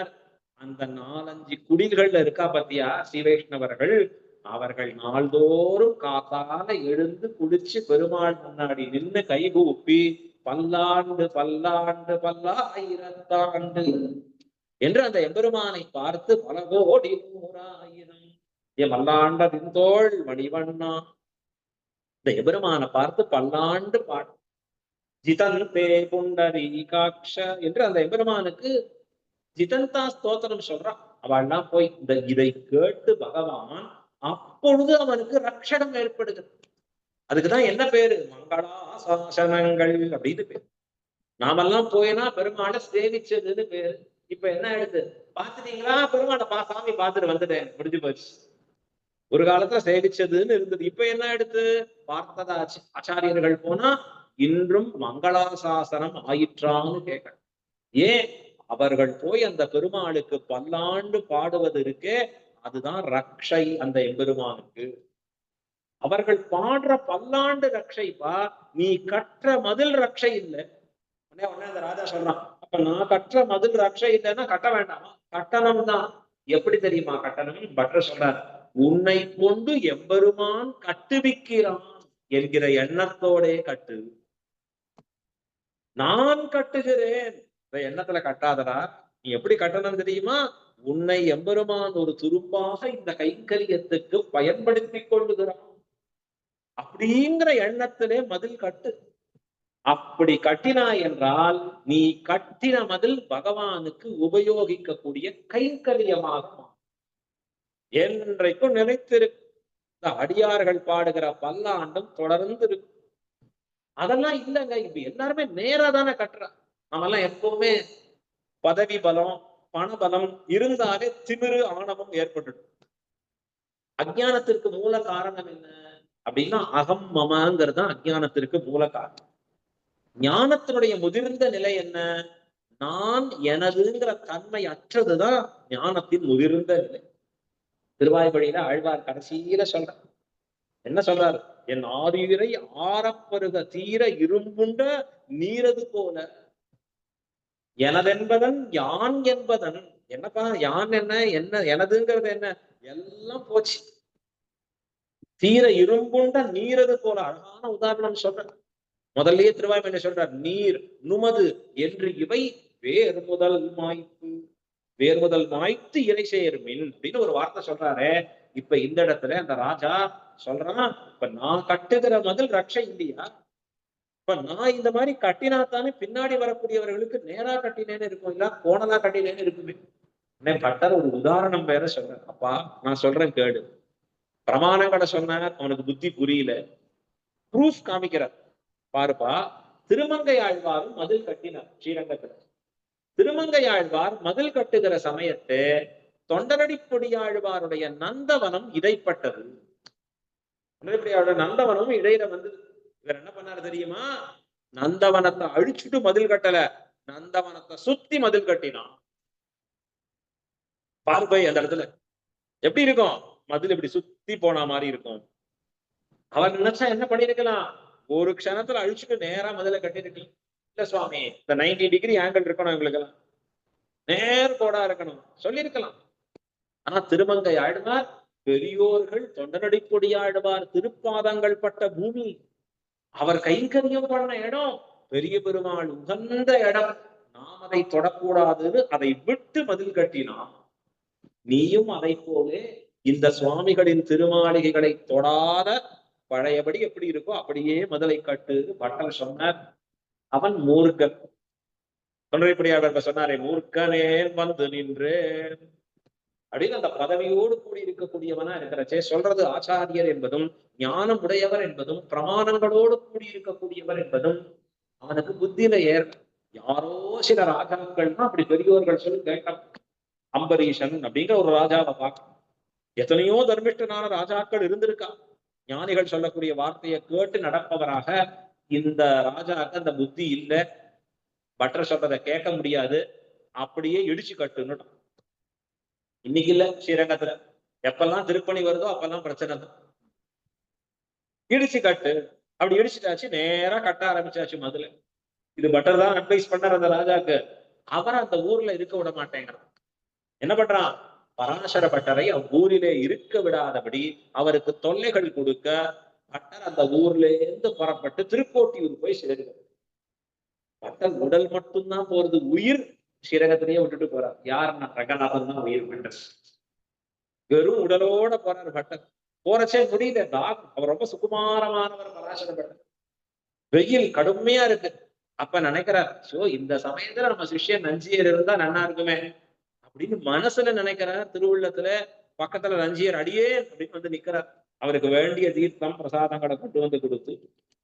அந்த 4-5 குடில்கள்ல இருக்கா பத்தியா ஸ்ரீ வைஷ்ணவர்கள், அவர்கள் நாள்தோறும் காத்தால எழுந்து குளிச்சு பெருமாள் முன்னாடி நின்று கைகூப்பி பல்லாண்டு பல்லாண்டு பல்லாயிரத்தாண்டு என்று அந்த எம்பெருமானை பார்த்து பல கோடி 100,000 என் மல்லாண்ட தின்தோள் மணிவண்ணா, இந்த எபெருமானை பார்த்து பல்லாண்டு பாட்டு ஜிதந்தே புண்டரீகாட்ச என்று அந்த எபெருமானுக்கு ஜிதந்தா ஸ்தோத்திரம் சொல்றான். அவள்லாம் போய் இதை கேட்டு பகவான் அப்பொழுது அவனுக்கு ரட்சணம் ஏற்படுகிறது. அதுக்குதான் என்ன பேரு, மங்களாசாசனங்கள் அப்படின்னு பேரு. நாமெல்லாம் போயினா பெருமாளை சேவிச்சதுன்னு பேரு. இப்ப என்ன ஆயிடுது, பாத்துட்டீங்களா பெருமாளை சாமி பார்த்துட்டு வந்துட்டேன், முடிஞ்சு போச்சு. ஒரு காலத்துல சேவிச்சதுன்னு இருந்தது, இப்ப என்ன ஆயிடுது, பார்த்ததாச்சு. ஆச்சாரியர்கள் போனா இன்றும் மங்களாசாசனம் ஆயிற்றான்னு கேட்கணும். ஏன், அவர்கள் போய் அந்த பெருமாளுக்கு பல்லாண்டு பாடுவது இருக்கே, அதுதான் ரக்ஷை அந்த எம்பெருமானுக்கு. அவர்கள் பாடுற பல்லாண்டு ரக்ஷைப்பா, நீ கற்ற மதில் ரக்ஷை இல்லை. உடனே அந்த ராஜா சொல்றான், அப்ப நான் கற்ற மதில் ரக்ஷை இல்லைன்னா கட்ட வேண்டாமா, கட்டணம் தான். எப்படி தெரியுமா கட்டணம், பட்டர் சொல்றார், உன்னை கொண்டு எம்பெருமான் கட்டுவிக்கிறான் என்கிற எண்ணத்தோட கட்டு. நான் கட்டுகிறேன் இந்த எண்ணத்துல கட்டாதடா. நீ எப்படி கட்டணும் தெரியுமா, உன்னை எம்பெருமான் ஒரு துரும்பாக இந்த கைங்கரியத்துக்கு பயன்படுத்தி கொள்ளுகிறான் அப்படிங்கிற எண்ணத்திலே மதில் கட்டு. அப்படி கட்டினாய் என்றால் நீ கட்டின மதில் பகவானுக்கு உபயோகிக்கக்கூடிய கைங்கரியமாக என்றைக்கும் நிலைத்திருக்கு. இந்த அடியார்கள் பாடுகிற பல்லாண்டும் தொடர்ந்து இருக்கு. அதெல்லாம் இல்லைங்க, இப்ப எல்லாருமே நேரா தானே கட்டுறா. நம்ம எல்லாம் எப்பவுமே பதவி பலம் பண பலம் இருந்தாலே திமிரு ஆணவம் ஏற்பட்டுடும். அஜ்ஞானத்திற்கு மூல காரணம் என்ன அப்படின்னா அகம் மமங்கிறது அஜ்ஞானத்திற்கு மூல காரணம். ஞானத்தினுடைய முதிர்ந்த நிலை என்ன, நான் எனதுங்கிற தன்மை அற்றதுதான் ஞானத்தின் முதிர்ந்த நிலை. திருவாய்மொழியில ஆழ்வார் கடைசியில சொல்ற, என்ன சொல்றாரு? என் ஆறுயிரை ஆரப்பருக தீர இரும்புண்ட நீரது போல எனதென்பதன் யான் என்பதன். என்னப்பா யான் என்ன என்ன எனதுங்கிறது என்ன? எல்லாம் போச்சு. தீர இரும்புண்ட நீரது போல. அழகான உதாரணம் சொல்றேன். முதல்லயே திருவாய்மொழி என்ன சொல்றார்? நீர் நுமது என்று இவை வேறு முதல் மாய்ப்பு. வேறு முதல் மாய்த்து இறை சேர்மின் அப்படின்னு ஒரு வார்த்தை சொல்றாரு. இப்ப இந்த இடத்துல அந்த ராஜா சொல்றான், இப்ப நான் கட்டுகிற மதில் ரட்சை இல்லையா? இப்ப நான் இந்த மாதிரி கட்டினாத்தானே பின்னாடி வரக்கூடியவர்களுக்கு நேரா கட்டினேன்னு இருக்கும், இல்ல கோணலா கட்டினேன்னு இருக்குமே. பட்டர் ஒரு உதாரணம் வேற சொல்றேன். அப்பா நான் சொல்றேன் கேடு. பிரமாணங்களை சொன்னாங்க, அவனுக்கு புத்தி புரியல. ப்ரூஃப் காமிக்கிறார். பாருப்பா, திருமங்கை ஆழ்வாரும் மதில் கட்டினார் ஸ்ரீரங்கத்துல. திருமங்கை ஆழ்வார் மதில் கட்டுகிற சமயத்து தொண்டரடிப்பொடியாழ்வாருடைய நந்தவனம் இடைப்பட்டது. நந்தவனம் இடையில வந்து இவர் என்ன பண்ணாரு தெரியுமா? நந்தவனத்தை அழிச்சுட்டு மதில் கட்டல, நந்தவனத்தை சுத்தி மதில் கட்டினான். பார்வை அந்த இடத்துல எப்படி இருக்கும்? மதில் இப்படி சுத்தி போன மாதிரி இருக்கும். அவர் நினைச்சா என்ன பண்ணிருக்கலாம்? ஒரு க்ஷணத்துல அழிச்சுட்டு நேரா மதில கட்டிருக்கலாம். இல்ல சுவாமி, இந்த 90 டிகிரி ஆங்கிள் இருக்கணும், எங்களுக்கு எல்லாம் நேர் கோடா இருக்கணும் சொல்லியிருக்கலாம். ஆனா திருமங்கை ஆழ்வார் பெரியோர்கள் தொண்டரடிப்பொடியாழ்வார் திருப்பாதங்கள் பட்ட பூமி, அவர் கைங்கரியம் பண்ண இடம், பெரிய பெருமாள் உகந்த இடம். நாம் அதை தொடக்கூடாதுன்னு அதை விட்டு மதில் கட்டினான். நீயும் அதை போல இந்த சுவாமிகளின் திருமாளிகைகளை தொடாத பழையபடி எப்படி இருக்கோ அப்படியே மதிலை கட்டு. பட்டர் சொன்னார். அவன் மூர்க்கன். தொண்டரைப்படியாளர்கள் சொன்னாரே, மூர்க்கனே வந்து நின்றேன் அப்படின்னு அந்த பதவியோடு கூடி இருக்கக்கூடியவனா இருக்கிறச்சே சொல்றது. ஆச்சாரியர் என்பதும் ஞானம் உடையவர் என்பதும் பிரமாணங்களோடு கூடி இருக்கக்கூடியவர் என்பதும் அவனுக்கு புத்தியில யாரோ சில ராஜாக்கள்னா அப்படி பெரியோர்கள் சொல்லி கேட்டான். அம்பரீஷன் அப்படிங்கிற ஒரு ராஜாவை பார்க்கணும். எத்தனையோ தர்மிஷ்டனான ராஜாக்கள் இருந்திருக்கா. ஞானிகள் சொல்லக்கூடிய வார்த்தையை கேட்டு நடப்பவராக இந்த ராஜாவுக்கு அந்த புத்தி இல்லை. பட்டர் சொல்றதை கேட்க முடியாது, அப்படியே இடிச்சு கட்டுன்னு. இன்னைக்கு இல்ல, ஸ்ரீரங்கத்துல எப்பெல்லாம் திருப்பணி வருதோ அப்பெல்லாம் பிரச்சனை தான். இடிச்சு கட்டு. அப்படி இடிச்சுட்டாச்சு, நேரா கட்ட ஆரம்பிச்சாச்சு மதுல. இது பட்டர் தான் அட்வைஸ் பண்ணார் அந்த ராஜாக்கு. அவரை அந்த ஊர்ல இருக்க விட மாட்டேங்கிறான். என்ன பண்றான்? பராசர பட்டரை அவ்வூரிலே இருக்க விடாதபடி அவருக்கு தொல்லைகள் கொடுக்க பட்டர் அந்த ஊர்ல இருந்து புறப்பட்டு திருக்கோட்டியூர் போய் சேருகிறார். பட்டர் உடல் மட்டும்தான் போறது, உயிர் ஸ்ரீரங்கத்திலேயே விட்டுட்டு போறார். யாருன்னா ரங்கநாதன் தான் உயிர் பட்டர். வெறும் உடலோட போறார் பட்டர். போறச்சே முடியல. அவர் ரொம்ப சுகுமாரமானவர் பராசர பட்டர். வெயில் கடுமையா இருக்கு. அப்ப நினைக்கிறார், சோ இந்த சமயத்துல நம்ம சிஷ்யன் நஞ்சியர் இருந்தா நல்லா இருக்குமே அப்படின்னு மனசுல நினைக்கிறார். திருவுள்ளத்துல பக்கத்துல நஞ்சியர் அடியே அப்படின்னு வந்து நிக்கிறார். அவருக்கு வேண்டிய தீர்த்தம் பிரசாதங்களை கொண்டு வந்து கொடுத்து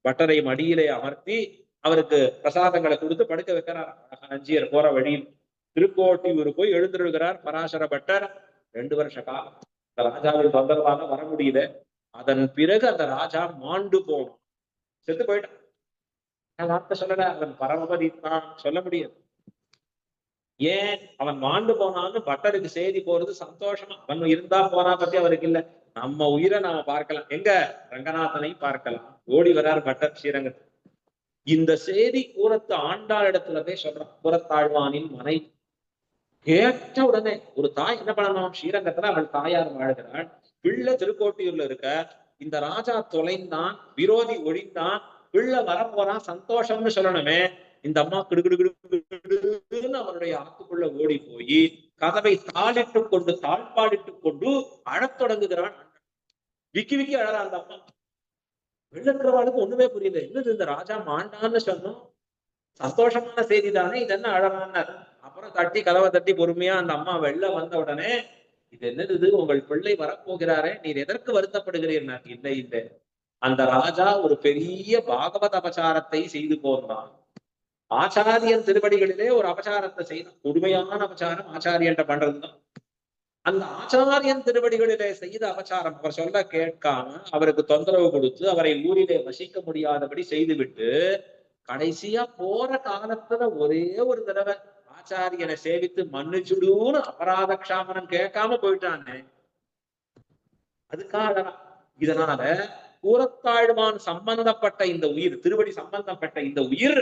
பட்டரை மடியிலே அமர்த்தி அவருக்கு பிரசாதங்களை கொடுத்து படுக்க வைக்கிறார். நஞ்சியர் போற வழியில் திருக்கோட்டியூர் போய் எழுந்திருக்கிறார் பராசர பட்டர். 2 வருஷ காலம் அந்த ராஜாவின் தொந்தரவாக வர முடியல. அதன் பிறகு அந்த ராஜா மாண்டு போனான், செத்து போயிட்டான். வார்த்தை சொல்லல, அவன் பரமபதி தான் சொல்ல முடியாது. ஏன் அவன் மாண்டு போனான்னு பட்டருக்கு செய்தி போறது சந்தோஷமா. அவன் இருந்தா போனா பத்தி அவருக்கு இல்ல. நம்ம உயிரை நாம பார்க்கலாம், எங்க ரங்கநாதனை பார்க்கலாம். ஓடி வரார் பட்டர் ஸ்ரீரங்கத்தில். இந்த செய்தி கூரத்து ஆண்டாள் இடத்துல போய் சொல்றான். கூரத்தாழ்வானின் மனை கேட்ட உடனே ஒரு தாய் என்ன பண்ணணும்? ஸ்ரீரங்கத்துல அவள் தாயார் வாழ்கிறாள், பிள்ளை திருக்கோட்டியூர்ல இருக்க. இந்த ராஜா தொலைந்தான், விரோதி ஒழிந்தான், பிள்ளை வரப்போறான், சந்தோஷம்னு சொல்லணுமே. இந்த அம்மா கிடுகிடுன்னு அவருடைய ஆத்துக்குள்ள ஓடி போய் கதவை தாளிட்டு கொண்டு தாழ்பாடிட்டு கொண்டு அழத் தொடங்குகிறான். விக்கி விக்கி அழறா அந்த அம்மா. வெள்ளக்கிறவாளுக்கு ஒண்ணுமே புரியல. என்னது இந்த ராஜா மாண்டான்னு சொன்னோம், சந்தோஷமான செய்தி தானே, இது என்ன அழகான. அப்புறம் தட்டி கதவை தட்டி பொறுமையா அந்த அம்மா வெளில வந்த உடனே, இது என்னது, உங்கள் பிள்ளை வரப்போகிறாரே, நீர் எதற்கு வருத்தப்படுகிறீர்? இல்லை இல்லை, அந்த ராஜா ஒரு பெரிய பாகவத அபசாரத்தை செய்து போனான். ஆச்சாரியன் திருவடிகளிலே ஒரு அபசாரத்தை செய்தான். கொடுமையான அபசாரம் ஆச்சாரியன் பண்றதுதான். அந்த ஆச்சாரியன் திருவடிகளிலே செய்த அபசாரம் அவர் சொல்ல கேட்காம அவருக்கு தொந்தரவு கொடுத்து அவரை ஊரிலே வசிக்க முடியாதபடி செய்துவிட்டு கடைசியா போற காலத்துல ஒரே ஒரு தடவை ஆச்சாரியனை சேவித்து மன்னிச்சுடுன்னு அபராத க்ஷாமனம் கேட்காம போயிட்டானே, அதுக்காக. இதனால கூரத்தாழ்வான் சம்பந்தப்பட்ட இந்த உயிர், திருவடி சம்பந்தப்பட்ட இந்த உயிர்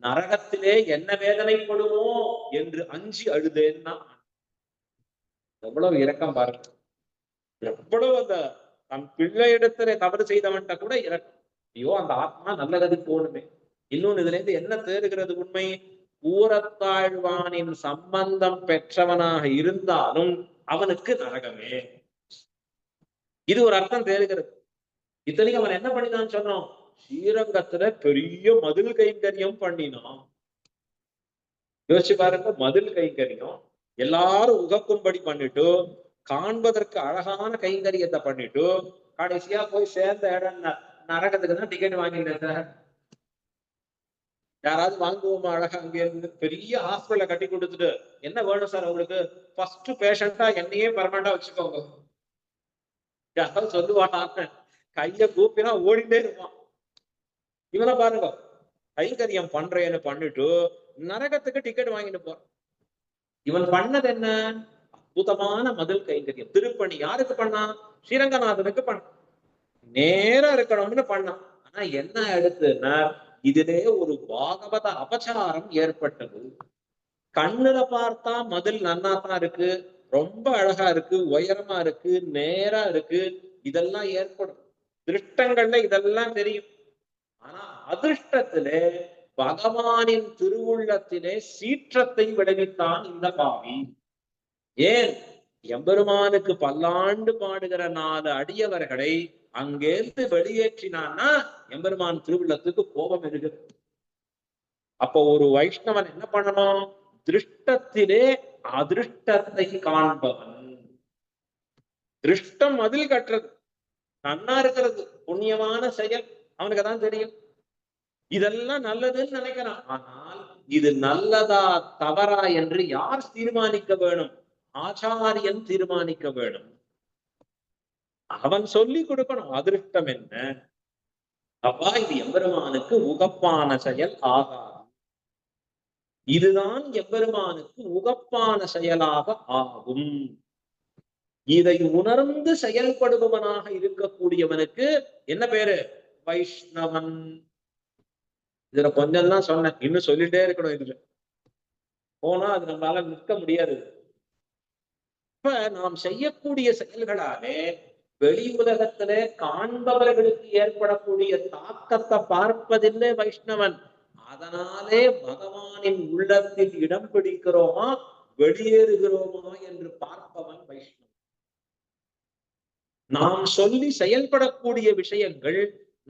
நரகத்திலே என்ன வேதனைப்படுமோ என்று அஞ்சி அழுதேன்னா எவ்வளவு இரக்கம் பாருங்க. எவ்வளவு அந்த தன் பிள்ளை இடத்துல தவறு செய்தவன்ட்ட கூட இரக்கம். ஐயோ அந்த ஆத்மா நல்ல கதி போகணுமே. இன்னொன்னு இதுல இருந்து என்ன தேறுகிறது உண்மை? கூரத்தாழ்வானின் சம்பந்தம் பெற்றவனாக இருந்தாலும் அவனுக்கு நரகமே. இது ஒரு அர்த்தம் தேறுகிறது. இத்தனைக்கு அவன் என்ன பண்ணினான்னு சொன்னோம்? ஸ்ரீரங்கத்துல பெரிய மதில் கைங்கரியம் பண்ணினான். யோசிச்சு பாருங்க, மதில் கைங்கரியம் எல்லாரும் உகக்கும்படி பண்ணிட்டு, காண்பதற்கு அழகான கைங்கரியத்தை பண்ணிட்டு, கடைசியா போய் சேர்ந்த இடம் நரகத்துக்கு தான் டிக்கெட் வாங்கிட்டேன் சார். யாராவது வாங்குவோமா அழகா? அங்க இருந்து பெரிய ஹாஸ்பிட்டல கட்டி கொடுத்துட்டு, என்ன வேணும் சார் உங்களுக்கு? ஃபர்ஸ்ட் பேஷண்டா என்னையே பர்மனண்டா வச்சுக்கோங்க. யாராவது சொல்லுவாங்க? கைய கூப்பினா ஓடிட்டே இருப்பான். இவனை பாருங்க, கைங்கரியம் பண்றேன்னு பண்ணிட்டு நரகத்துக்கு டிக்கெட் வாங்கிட்டு போறான். இவன் பண்ணது என்ன? அற்புதமான மதில் கைங்கரியம். திருப்பணி யாருக்கு பண்ணா? ஸ்ரீரங்கநாதனுக்கு பண்ண. நேரா இருக்கணும்னு பண்ணான். ஆனா என்ன எடுத்துன்னா, இதிலே ஒரு பாகவத அபச்சாரம் ஏற்பட்டது. கண்ணுல பார்த்தா மதில் நன்னாதான் இருக்கு, ரொம்ப அழகா இருக்கு, உயரமா இருக்கு, நேரா இருக்கு, இதெல்லாம் ஏற்படும். திருஷ்டங்கள்ல இதெல்லாம் தெரியும். ஆனா அதிர்ஷ்டத்திலே பகவானின் திருவுள்ளத்திலே சீற்றத்தை விளைவித்தான் இந்த பாவி. ஏன்? எம்பெருமானுக்கு பல்லாண்டு பாடுகிற 4 அடியவர்களை அங்கேருந்து வெளியேற்றினான்னா எம்பெருமான் திருவுள்ளத்துக்கு கோபம் இருக்கிறது. அப்போ ஒரு வைஷ்ணவன் என்ன பண்ணணும்? திருஷ்டத்திலே அதிருஷ்டத்தை காண்பவன். திருஷ்டம் மதில் கட்டுறது, நன்னா இருக்கிறது, புண்ணியமான செயல், அவனுக்கு தான் தெரியும். இதெல்லாம் நல்லதுன்னு நினைக்கிறான். ஆனால் இது நல்லதா தவறா என்று யார் தீர்மானிக்க வேணும்? ஆச்சாரியன் தீர்மானிக்க வேணும். அவன் சொல்லி கொடுக்கணும் அதிருஷ்டம் என்ன. அப்பா இது எம்பெருமானுக்கு உகப்பான செயல் ஆகாது. இதுதான் எம்பெருமானுக்கு உகப்பான செயலாக ஆகும். இதை உணர்ந்து செயல்படுபவனாக இருக்கக்கூடியவனுக்கு என்ன பேரு? வைஷ்ணவன். இதுல கொஞ்சம் தான் சொன்னேன், இன்னும் சொல்லிட்டே இருக்கணும். இதுல போனா அது நம்மளால நிற்க முடியாது. இப்ப நாம் செய்யக்கூடிய செயல்களாலே வெளி உலகத்திலே காண்பவர்களுக்கு ஏற்படக்கூடிய தாக்கத்தை பார்ப்பதில்லை வைஷ்ணவன். அதனாலே பகவானின் உள்ளத்தில் இடம் பிடிக்கிறோமா வெளியேறுகிறோமா என்று பார்ப்பவன் வைஷ்ணவன். நாம் சொல்லி செயல்படக்கூடிய விஷயங்கள்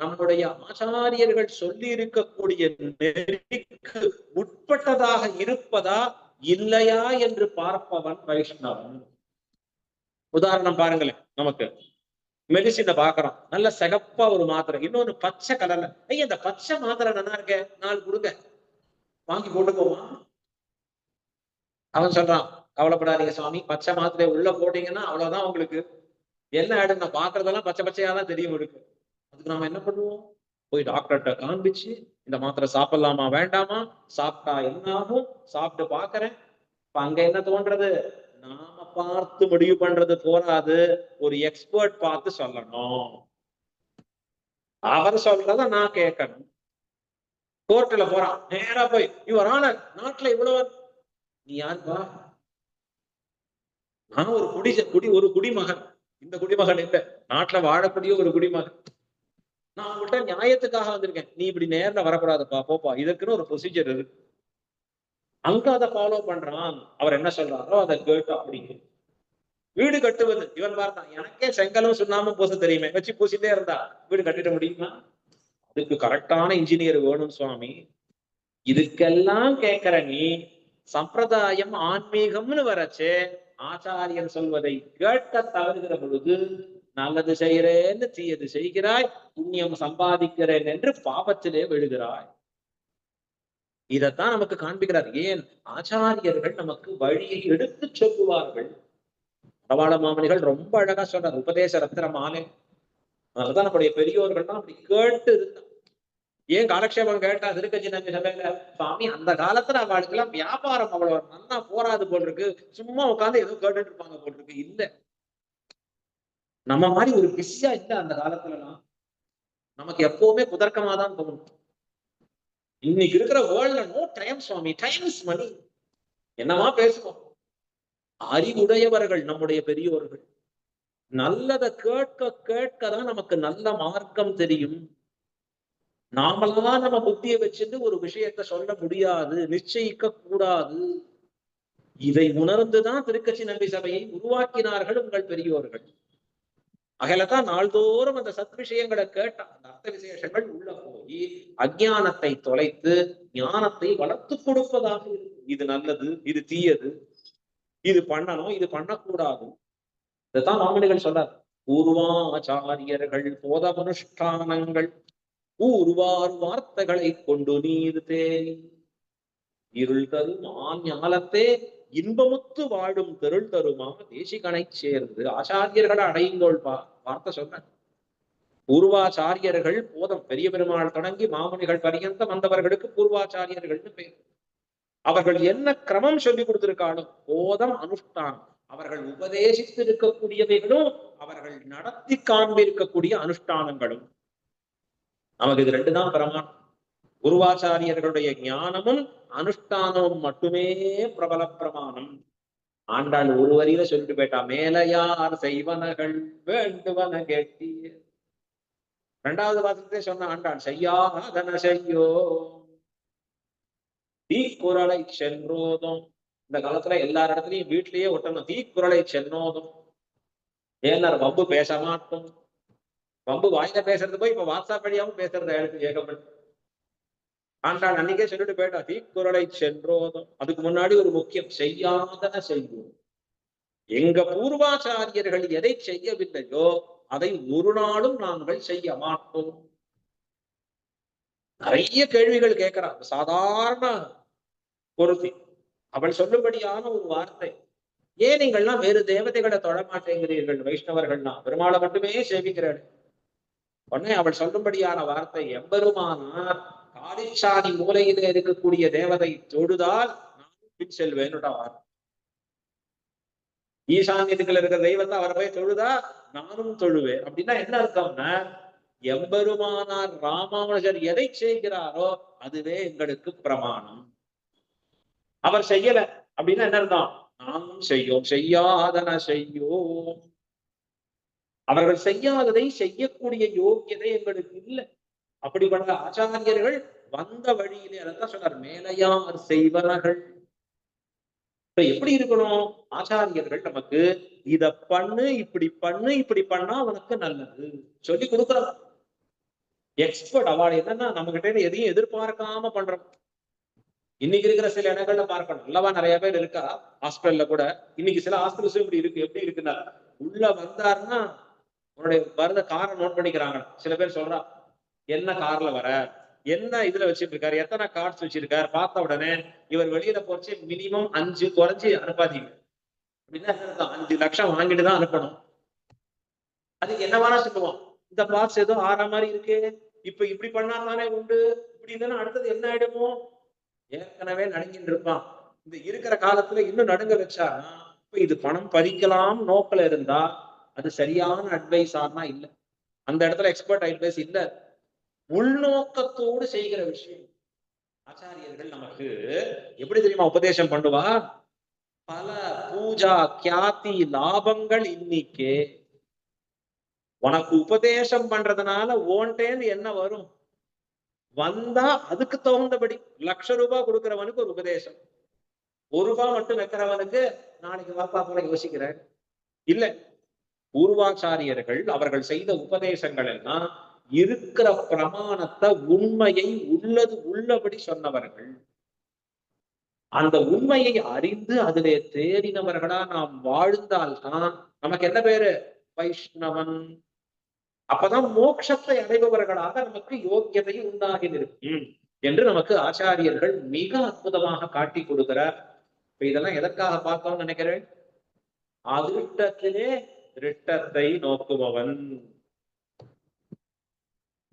நம்முடைய ஆச்சாரியர்கள் சொல்லி இருக்கக்கூடிய நெறிக்கு உட்பட்டதாக இருப்பதா இல்லையா என்று பார்ப்பவன் வைஷ்ணவன். உதாரணம் பாருங்களேன், நமக்கு மெடிசினை பாக்குறோம், நல்ல சிகப்பா ஒரு மாத்திரை, இன்னொன்னு பச்சை கலர்ல. ஐயா இந்த பச்சை மாத்திரை நல்லா இருக்க, 4 கொடுங்க, வாங்கி போட்டுக்கோமா. அவன் சொல்றான், கவலைப்படாதீங்க சுவாமி, பச்சை மாத்திரை உள்ள போட்டீங்கன்னா அவ்வளவுதான், உங்களுக்கு என்ன ஆயிடும்னா பாக்குறதெல்லாம் பச்சை பச்சையாதான் தெரியும் இருக்கு. அதுக்கு நாம என்ன பண்ணுவோம்? போய் டாக்டர்கிட்ட காண்பிச்சு இந்த மாத்திரை சாப்பிடலாமா வேண்டாமா, சாப்பிட்டா என்ன ஆகும், சாப்பிட்டு பாக்குறேன். இப்ப அங்க என்ன தோன்றது? நாம பார்த்து முடிவு பண்றது போராது, ஒரு எக்ஸ்பர்ட் பார்த்து சொல்லணும். அவர் சொல்றத நான் கேட்கணும். கோர்ட்ல போறான், நேரா போய் யுவர் ஆனர் நாட்டுல இவ்வளவு. நீ யாருப்பா? நான் ஒரு குடிமகன். இந்த குடிமகன் இல்ல, நாட்டுல வாழக்கூடிய ஒரு குடிமகன். நான் உங்கள்கிட்ட நியாயத்துக்காக வந்திருக்கேன். நீ இப்படி நேர்ல வரக்கூடாதுப்பா, போப்பா, இதுக்குன்னு ஒரு ப்ரொசீஜர் இருக்கு. அங்க அதை ஃபாலோ பண்றான். அவர் என்ன சொல்றாரோ அதை கேட்டு அப்படி. வீடு கட்டுவது, இவன் பார்த்தான், எனக்கே செங்கலும் சுண்ணாமும் பூச தெரியுமே, வச்சு பூசிட்டே இருந்தா வீடு கட்டிட முடியுமா? அதுக்கு கரெக்டான இன்ஜினியர் வேணும் சுவாமி. இதுக்கெல்லாம் கேட்கிற நீ சம்பிரதாயம் ஆன்மீகம்னு வரச்சு ஆச்சாரியன் சொல்வதை கேட்க தவறுகிற பொழுது நல்லது செய்கிறேன்னு தீயது செய்கிறாய், புண்ணியம் சம்பாதிக்கிறேன் என்று பாபத்திலே விழுகிறாய். இதைத்தான் நமக்கு காண்பிக்கிறார். ஏன்? ஆச்சாரியர்கள் நமக்கு வழியை எடுத்து சொல்லுவார்கள். மணவாள மாமனிகள் ரொம்ப அழகா சொல்றார், உபதேச ரத்தின மாலை. அதனாலதான் நம்முடைய பெரியோர்கள் தான் அப்படி கேட்டு இருந்தா. ஏன் காலக்ஷேபம் கேட்டா திருக்கட்சி நம்பி சபையில, சுவாமி அந்த காலத்துல அவளுக்கு எல்லாம் வியாபாரம் அவ்வளவு நல்லா போராது போல் இருக்கு, சும்மா உட்காந்து ஏதோ கேட்டுட்டு இருப்பாங்க போல் இருக்கு. இல்ல, நம்ம மாதிரி ஒரு பிஸியா இல்ல அந்த காலத்துல எல்லாம். நமக்கு எப்பவுமே குதர்க்கமா தான் தோணும். இன்னைக்கு இருக்கிற வேர்ல்ட்ல நோ டைம் சுவாமி, டைம் இஸ் மணி. என்னமா பேசுவோம். அறிவுடையவர்கள் நம்முடைய பெரியோர்கள் நல்லதை கேட்க கேட்கதான் நமக்கு நல்ல மார்க்கம் தெரியும். நாமளா நம்ம புத்தியை வச்சுட்டு ஒரு விஷயத்த சொல்ல முடியாது, நிச்சயிக்க கூடாது. இதை உணர்ந்துதான் திருக்கட்சி நம்பி சபையை உருவாக்கினார்கள் உங்கள் பெரியோர்கள். அகலதான் நாள்தோறும் அந்த சத் விஷயங்களை கேட்ட அந்த அர்த்த விசேஷங்கள் உள்ள போய் அஞ்ஞானத்தை தொலைத்து ஞானத்தை வளர்த்து கொடுப்பதாக இருக்கு. இது நல்லது, இது தீயது, இது பண்ணணும், இது பண்ணக்கூடாது. இதுதான் மாமனிகள் சொல்றார். பூர்வாச்சாரியர்கள் போதமனுஷ்டானங்கள் ஊர்வார் வார்த்தைகளை கொண்டு நீர் தேனி இருள் தரும் ஞானத்தே இன்பமுத்து வாழும் தெருள் தருமா தேசிகனை சேர்ந்து ஆச்சாரியர்கள் அடைந்தோள் வார்த்தை சொன்ன. பூர்வாச்சாரியர்கள் போதம் பெரிய பெருமாள் தொடங்கி மாமுனிகள் பரியந்தம் வந்தவர்களுக்கு பூர்வாச்சாரியர்கள்னு பேர். அவர்கள் என்ன கிரமம் சொல்லி கொடுத்திருக்காலும் போதம் அனுஷ்டானம், அவர்கள் உபதேசித்து இருக்கக்கூடியவைகளும் அவர்கள் நடத்தி காண்பிருக்கக்கூடிய அனுஷ்டானங்களும். நமக்கு இது ரெண்டு தான் பிரமாணம். குருவாச்சாரியர்களுடைய ஞானமும் அனுஷ்டானமும் மட்டுமே பிரபல பிரமாணம். ஆண்டாள் ஒரு வரியில சொல்லிட்டு போயிட்டா, மேலையார் செய்வனகள் வேண்டுவன கேட்டி. இரண்டாவது வாசத்தை சொன்ன ஆண்டாள், செய்யாதன செய்யோ தீக்குறளை சென்றோதும். இந்த காலத்துல எல்லா இடத்துலயும் வீட்லயே ஒட்டணும் தீக்குறளை சென்னோதும். ஏன்னார் வம்பு பேச மாட்டோம். வம்பு வாயில பேசுறது போய் இப்ப வாட்ஸ்அப் வழியாவும் பேசுறது எனக்கு ஏகப்பட்டு. ஆண்டாள் அன்னைக்கே சொல்லிட்டு போயிட்டா, தீக்குறளை சென்றோதும். அதுக்கு முன்னாடி ஒரு முக்கியம், செய்யாதன செய்வோம். எங்க பூர்வாச்சாரியர்கள் எதை செய்யவில்லையோ அதை ஒரு நாளும் நாங்கள் செய்ய மாட்டோம். நிறைய கேள்விகள் கேட்கிறான் சாதாரண பொருத்தி. அவள் சொல்லும்படியான ஒரு வார்த்தை, ஏன் நீங்கள்லாம் வேறு தேவதைகளை தொழ மாட்டேங்கிறீர்கள்? வைஷ்ணவர்கள்னா பெருமாளை மட்டுமே சேவிக்கிறாள். உடனே அவள் சொல்லும்படியான வார்த்தை, எம்பெருமானார் காளிச்சாணி மூலையில இருக்கக்கூடிய தேவதை தொழுதால் நானும் பின் செல்வேன்னு வார்த்தை. ஈசான்யத்துக்குள்ள இருக்கிற தெய்வத்தை அவரை போய் தொழுதா நானும் தொழுவேன். அப்படின்னா என்ன அர்த்தம்னா, எம்பெருமானார் ராமானுஜர் எதை செய்கிறாரோ அதுவே எங்களுக்கு பிரமாணம். அவர் செய்யல அப்படின்னா என்ன அர்த்தம்? நாமும் செய்யோம். செய்யாதன செய்யோம். அவர்கள் செய்யாததை செய்யக்கூடிய யோக்கியதை எங்களுக்கு இல்லை. அப்படிப்பட்ட ஆச்சாரியர்கள் வந்த வழியிலே அதைத்தான் சொன்னார், மேலையார் செய்வனகள். இப்ப எப்படி இருக்கணும்? ஆச்சாரியர்கள் நமக்கு இத பண்ணு, இப்படி பண்ணு, இப்படி பண்ணா அவனுக்கு நல்லது சொல்லி கொடுக்குறாங்க. எக்ஸ்பர்ட் அவார்டு என்னன்னா, நம்ம கிட்ட எதையும் எதிர்பார்க்காம பண்றோம். இன்னைக்கு இருக்கிற சில இடங்கள்ல பார்க்கணும், நல்லவா நிறைய பேர் இருக்கா ஹாஸ்பிட்டல்ல கூட. இன்னைக்கு சில ஹாஸ்பிட்டல்ஸும் இப்படி இருக்கு. எப்படி இருக்குன்னா, உள்ள வந்தாருன்னா உன்னுடைய வரத காரை நோட் பண்ணிக்கிறாங்க. சில பேர் சொல்றா, என்ன கார்ல வர, என்ன இதுல வச்சுட்டு இருக்காரு, எத்தனை கார்ட்ஸ் வச்சிருக்காரு, பார்த்த உடனே இவர் வெளியில போச்சு மினிமம் 5 குறைஞ்சி அனுப்பாதீங்க அப்படின்னா 5 லட்சம் வாங்கிட்டு தான் அனுப்பணும். அதுக்கு என்ன வேணா சொல்லுவோம், இந்த பார்ட்ஸ் ஏதோ ஆற மாதிரி இருக்கு, இப்ப இப்படி பண்ணா தானே உண்டு, இப்படி இல்லைன்னா அடுத்தது என்ன ஆயிடுமோ. ஏற்கனவே நடுங்கிட்டு இருப்பான். இந்த இருக்கிற காலத்துல இன்னும் நடுங்க வச்சாருன்னா இப்ப இது பணம் பறிக்கலாம் நோக்கில இருந்தா அது சரியான அட்வைஸ் ஆனா இல்லை. அந்த இடத்துல எக்ஸ்பர்ட் அட்வைஸ் இல்ல, உள்நோக்கத்தோடு செய்கிற விஷயம். ஆச்சாரியர்கள் நமக்கு எப்படி தெரியுமா உபதேசம் பண்ணுவா, பல பூஜா கியாதி லாபங்கள் இன்னிக்கே. உனக்கு உபதேசம் பண்றதுனால ஓன்டேன்னு என்ன வரும்? வந்தா அதுக்கு தகுந்தபடி ₹1,00,000 கொடுக்கிறவனுக்கு ஒரு உபதேசம், ₹1 மட்டும் வைக்கிறவனுக்கு நாளைக்கு வாப்பா போல யோசிக்கிறேன் இல்ல. பூர்வாச்சாரியர்கள் அவர்கள் செய்த உபதேசங்கள் எல்லாம் இருக்கிற பிரமாணத்தை உண்மையை உள்ளபடி சொன்னவர்கள். அந்த உண்மையை அறிந்து அதிலே தேறினவர்களா நாம் வாழ்ந்தால்தான் நமக்கு என்ன பேரு? வைஷ்ணவன். அப்பதான் மோட்சத்தை அடைபவர்களாக நமக்கு யோக்கியதை உண்டாகி இருக்கும் என்று நமக்கு ஆச்சாரியர்கள் மிக அற்புதமாக காட்டி கொடுக்கிறார். இப்ப இதெல்லாம் எதற்காக பார்த்தோம்னு நினைக்கிறேன்? அதிருஷ்டத்திலே திருஷ்டத்தை நோக்குபவன்,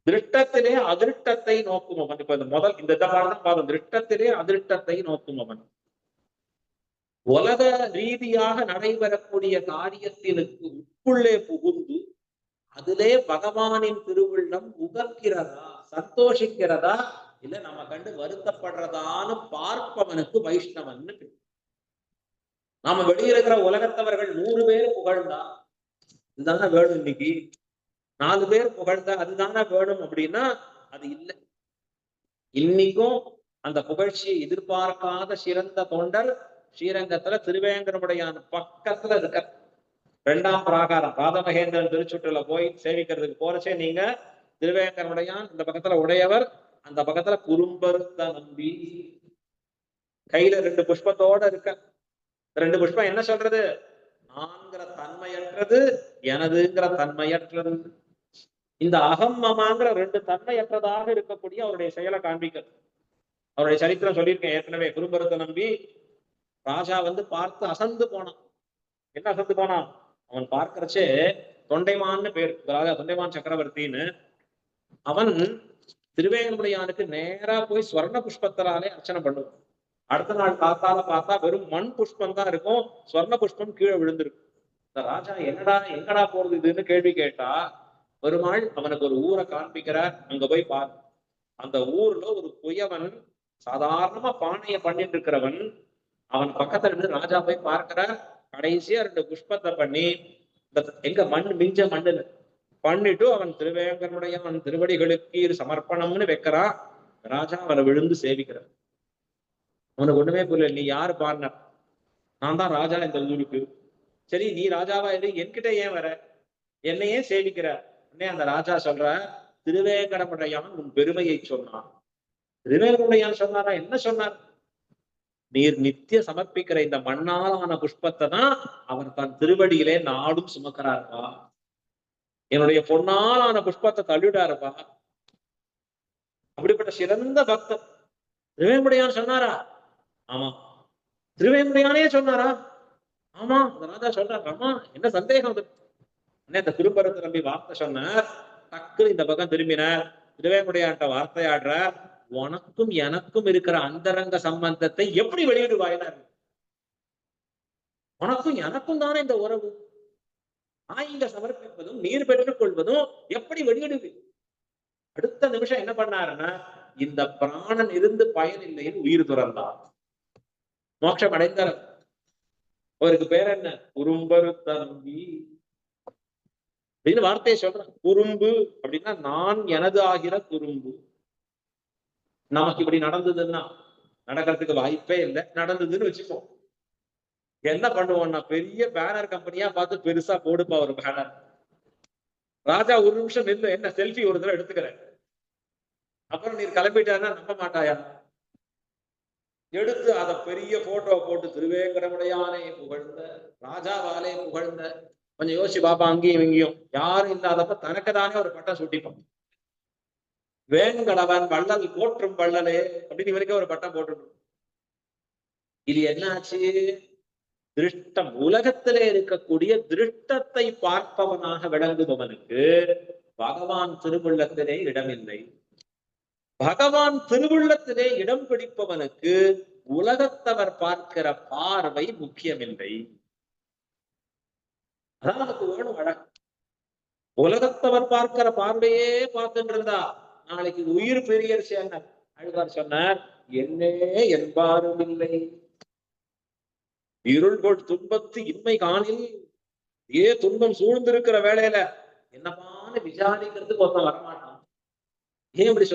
திருஷ்டத்திலே அதிருஷ்டத்தை நோக்குபவன். இப்ப இந்த முதல் இந்த பாடம் பாருங்க, திருஷ்டத்திலே அதிருஷ்டத்தை நோக்குபவன். உலக ரீதியாக நடைபெறக்கூடிய காரியத்தினுக்கு உட்குள்ளே புகுந்து அதிலே பகவானின் திருவுள்ளம் உகக்கிறதா, சந்தோஷிக்கிறதா, இல்ல நம்ம கண்டு வருத்தப்படுறதான்னு பார்ப்பவனுக்கு வைஷ்ணவன். நாம வெளியிருக்கிற உலகத்தவர்கள் 100 பேர் புகழ்ந்தா இதுதானே வேணும், இன்னைக்கு 4 பேர் புகழ்ந்தா அதுதானே வேணும் அப்படின்னா அது இல்லை. இன்னைக்கும் அந்த புகழ்ச்சியை எதிர்பார்க்காத சிறந்த தொண்டர் ஸ்ரீரங்கத்துல திருவேங்கடமுடையான் பக்கத்துல இருக்க 2ஆம் பிராகாரம் ராதமகேந்திரன் திருச்சுற்றுல போய் சேவிக்கிறதுக்கு போறச்சே நீங்க திருவேங்கடமுடையான் இந்த பக்கத்துல உடையவர், அந்த பக்கத்துல குறும்பருத்த நம்பி கையில 2 புஷ்பத்தோட இருக்க. 2 புஷ்பம் என்ன சொல்றது? நான்கிற தன்மையற்றது, எனதுங்கிற தன்மையற்றது. இந்த அகம் மமாங்கிற 2 தன்மையற்றதாக இருக்கக்கூடிய அவருடைய செயலை காண்பிக்க. அவருடைய சரித்திரம் சொல்லியிருக்கேன் ஏற்கனவே. குறும்பருத்த நம்பி ராஜா பார்த்து அசந்து போனான். என்ன அசந்து போனான்? அவன் பார்க்கிறச்சே தொண்டைமான்னு பேர், ராஜா தொண்டைமான் சக்கரவர்த்தின்னு. அவன் திருவேங்கடமுடையானுக்கு நேரா போய் ஸ்வர்ண புஷ்பத்தினாலே அர்ச்சனை பண்ணுவான். அடுத்த நாள் காத்தால பார்த்தா வெறும் மண் புஷ்பம் தான் இருக்கும், ஸ்வர்ண புஷ்பம் கீழே விழுந்திருக்கும். இந்த ராஜா என்னடா எங்கடா போறது இதுன்னு கேள்வி கேட்டா, ஒரு நாள் அவனுக்கு ஒரு ஊரை காண்பிக்கிறார், அங்க போய் பாரு. அந்த ஊர்ல ஒரு குயவன் சாதாரணமா பானைய பண்ணிட்டு இருக்கிறவன், அவன் பக்கத்துல இருந்து ராஜா போய் பார்க்கிறார். கடைசியா 2 புஷ்பத்தை பண்ணி எங்க மண் மிஞ்ச மண்ணுன்னு பண்ணிட்டு அவன் திருவேங்கடமுடையான் திருவடிகளுக்கு இது சமர்ப்பணம்னு வைக்கிறான். ராஜா அவனை விழுந்து சேவிக்கிறான். அவனுக்கு ஒண்ணுமே புரியல. நீ யாரு பாருன? நான் தான் ராஜா இந்த ஊருக்கு. சரி, நீ ராஜாவா இரு, என்கிட்ட ஏன் வர? என்னையே சேவிக்கிற? உடனே அந்த ராஜா சொல்ற, திருவேங்கடமுடையான் உன் பெருமையை சொன்னான். திருவேங்கடமுடையான் சொன்னாரா? என்ன சொன்னார்? நீர் நித்திய சமர்ப்பிக்கிற இந்த மண்ணாலான புஷ்பத்தை தான் அவர் தன் திருவடியிலே நாடும் சுமக்கிறாருப்பா. என்னுடைய பொன்னாலான புஷ்பத்தை தள்ளிடாருப்பா. அப்படிப்பட்ட சிறந்த பக்தர் திருவேங்கடமுடையான் சொன்னாரா? ஆமா. திருவேங்கடமுடையானே சொன்னாரா? ஆமா. அந்த ராஜா சொல்றாரு. ஆமா, என்ன சந்தேகம் அது? அந்த குறும்பருத்த நம்பி வார்த்தை சொன்னார். டக்குன்னு இந்த பக்கம் திரும்பினார். திருவேங்கடமுடையான்ட்ட வார்த்தையாடுறார். உனக்கும் எனக்கும் இருக்கிற அந்தரங்க சம்பந்தத்தை எப்படி வெளியிடுவாயினார்? உனக்கும் எனக்கும் தானே இந்த உறவு. இங்க சமர்ப்பிப்பதும் நீர் பெற்றுக் கொள்வதும் எப்படி வெளியிடுது? அடுத்த நிமிஷம் என்ன பண்ணாருன்னா, இந்த பிராணன் இருந்து பயன் இல்லைன்னு உயிர் துறந்தார். மோட்சம் அடைந்தார். அவருக்கு பேர் என்ன? குறும்பருத்த நம்பி அப்படின்னு வார்த்தையை சொல்றேன். குறும்பு அப்படின்னா நான் எனது ஆகிற குறும்பு. நமக்கு இப்படி நடந்ததுன்னா, நடக்கிறதுக்கு வாய்ப்பே இல்லை, நடந்ததுன்னு வச்சுப்போம். என்ன பண்ணுவோம்னா, பெரிய பேனர் கம்பெனியா பார்த்து பெருசா போடுப்பா ஒரு பேனர். ராஜா ஒரு நிமிஷம் நின்று என்ன செல்ஃபி ஒரு தடவை எடுத்துக்கிறேன், அப்புறம் நீர் கிளம்பிட்டாருன்னா நம்ப மாட்டாயா? எடுத்து அதை பெரிய போட்டோ போட்டு திருவேங்கடமுடையானே புகழ்ந்த, ராஜாவாலே புகழ்ந்த. கொஞ்சம் யோசிச்சு பாப்பா, அங்கேயும் இங்கேயும் யாரும் இல்லாதப்ப தனக்குதானே ஒரு பட்டம் சுட்டிப்பான். வேங்கடவன் வள்ளல் போற்றும் வள்ளலே அப்படின்னு இவருக்கே ஒரு பட்டம் போட்டு. இது என்ன ஆச்சு? திருஷ்டம், உலகத்திலே இருக்கக்கூடிய திருஷ்டத்தை பார்ப்பவனாக விளங்குபவனுக்கு பகவான் திருவுள்ளத்திலே இடமில்லை. பகவான் திருவுள்ளத்திலே இடம் பிடிப்பவனுக்கு உலகத்தவர் பார்க்கிற பார்வை முக்கியமில்லை. அதான் நமக்கு வேணும் அழகு. உலகத்தவர் பார்க்கிற பார்வையே பார்த்துட்டு இருந்தா நாளைக்கு உயிர் பெரியர் சேர்ந்தார். அழுவார் சொன்னார், என்னே என்பாரும் இல்லை இருள்கொள் துன்பத்து இன்மை காணில். துன்பம் சூழ்ந்திருக்கிற வேளையில என்னப்பான்னு விசாரிக்கிறதுக்கு ஒருத்தன் வரமாட்டான். ஏன் இப்படி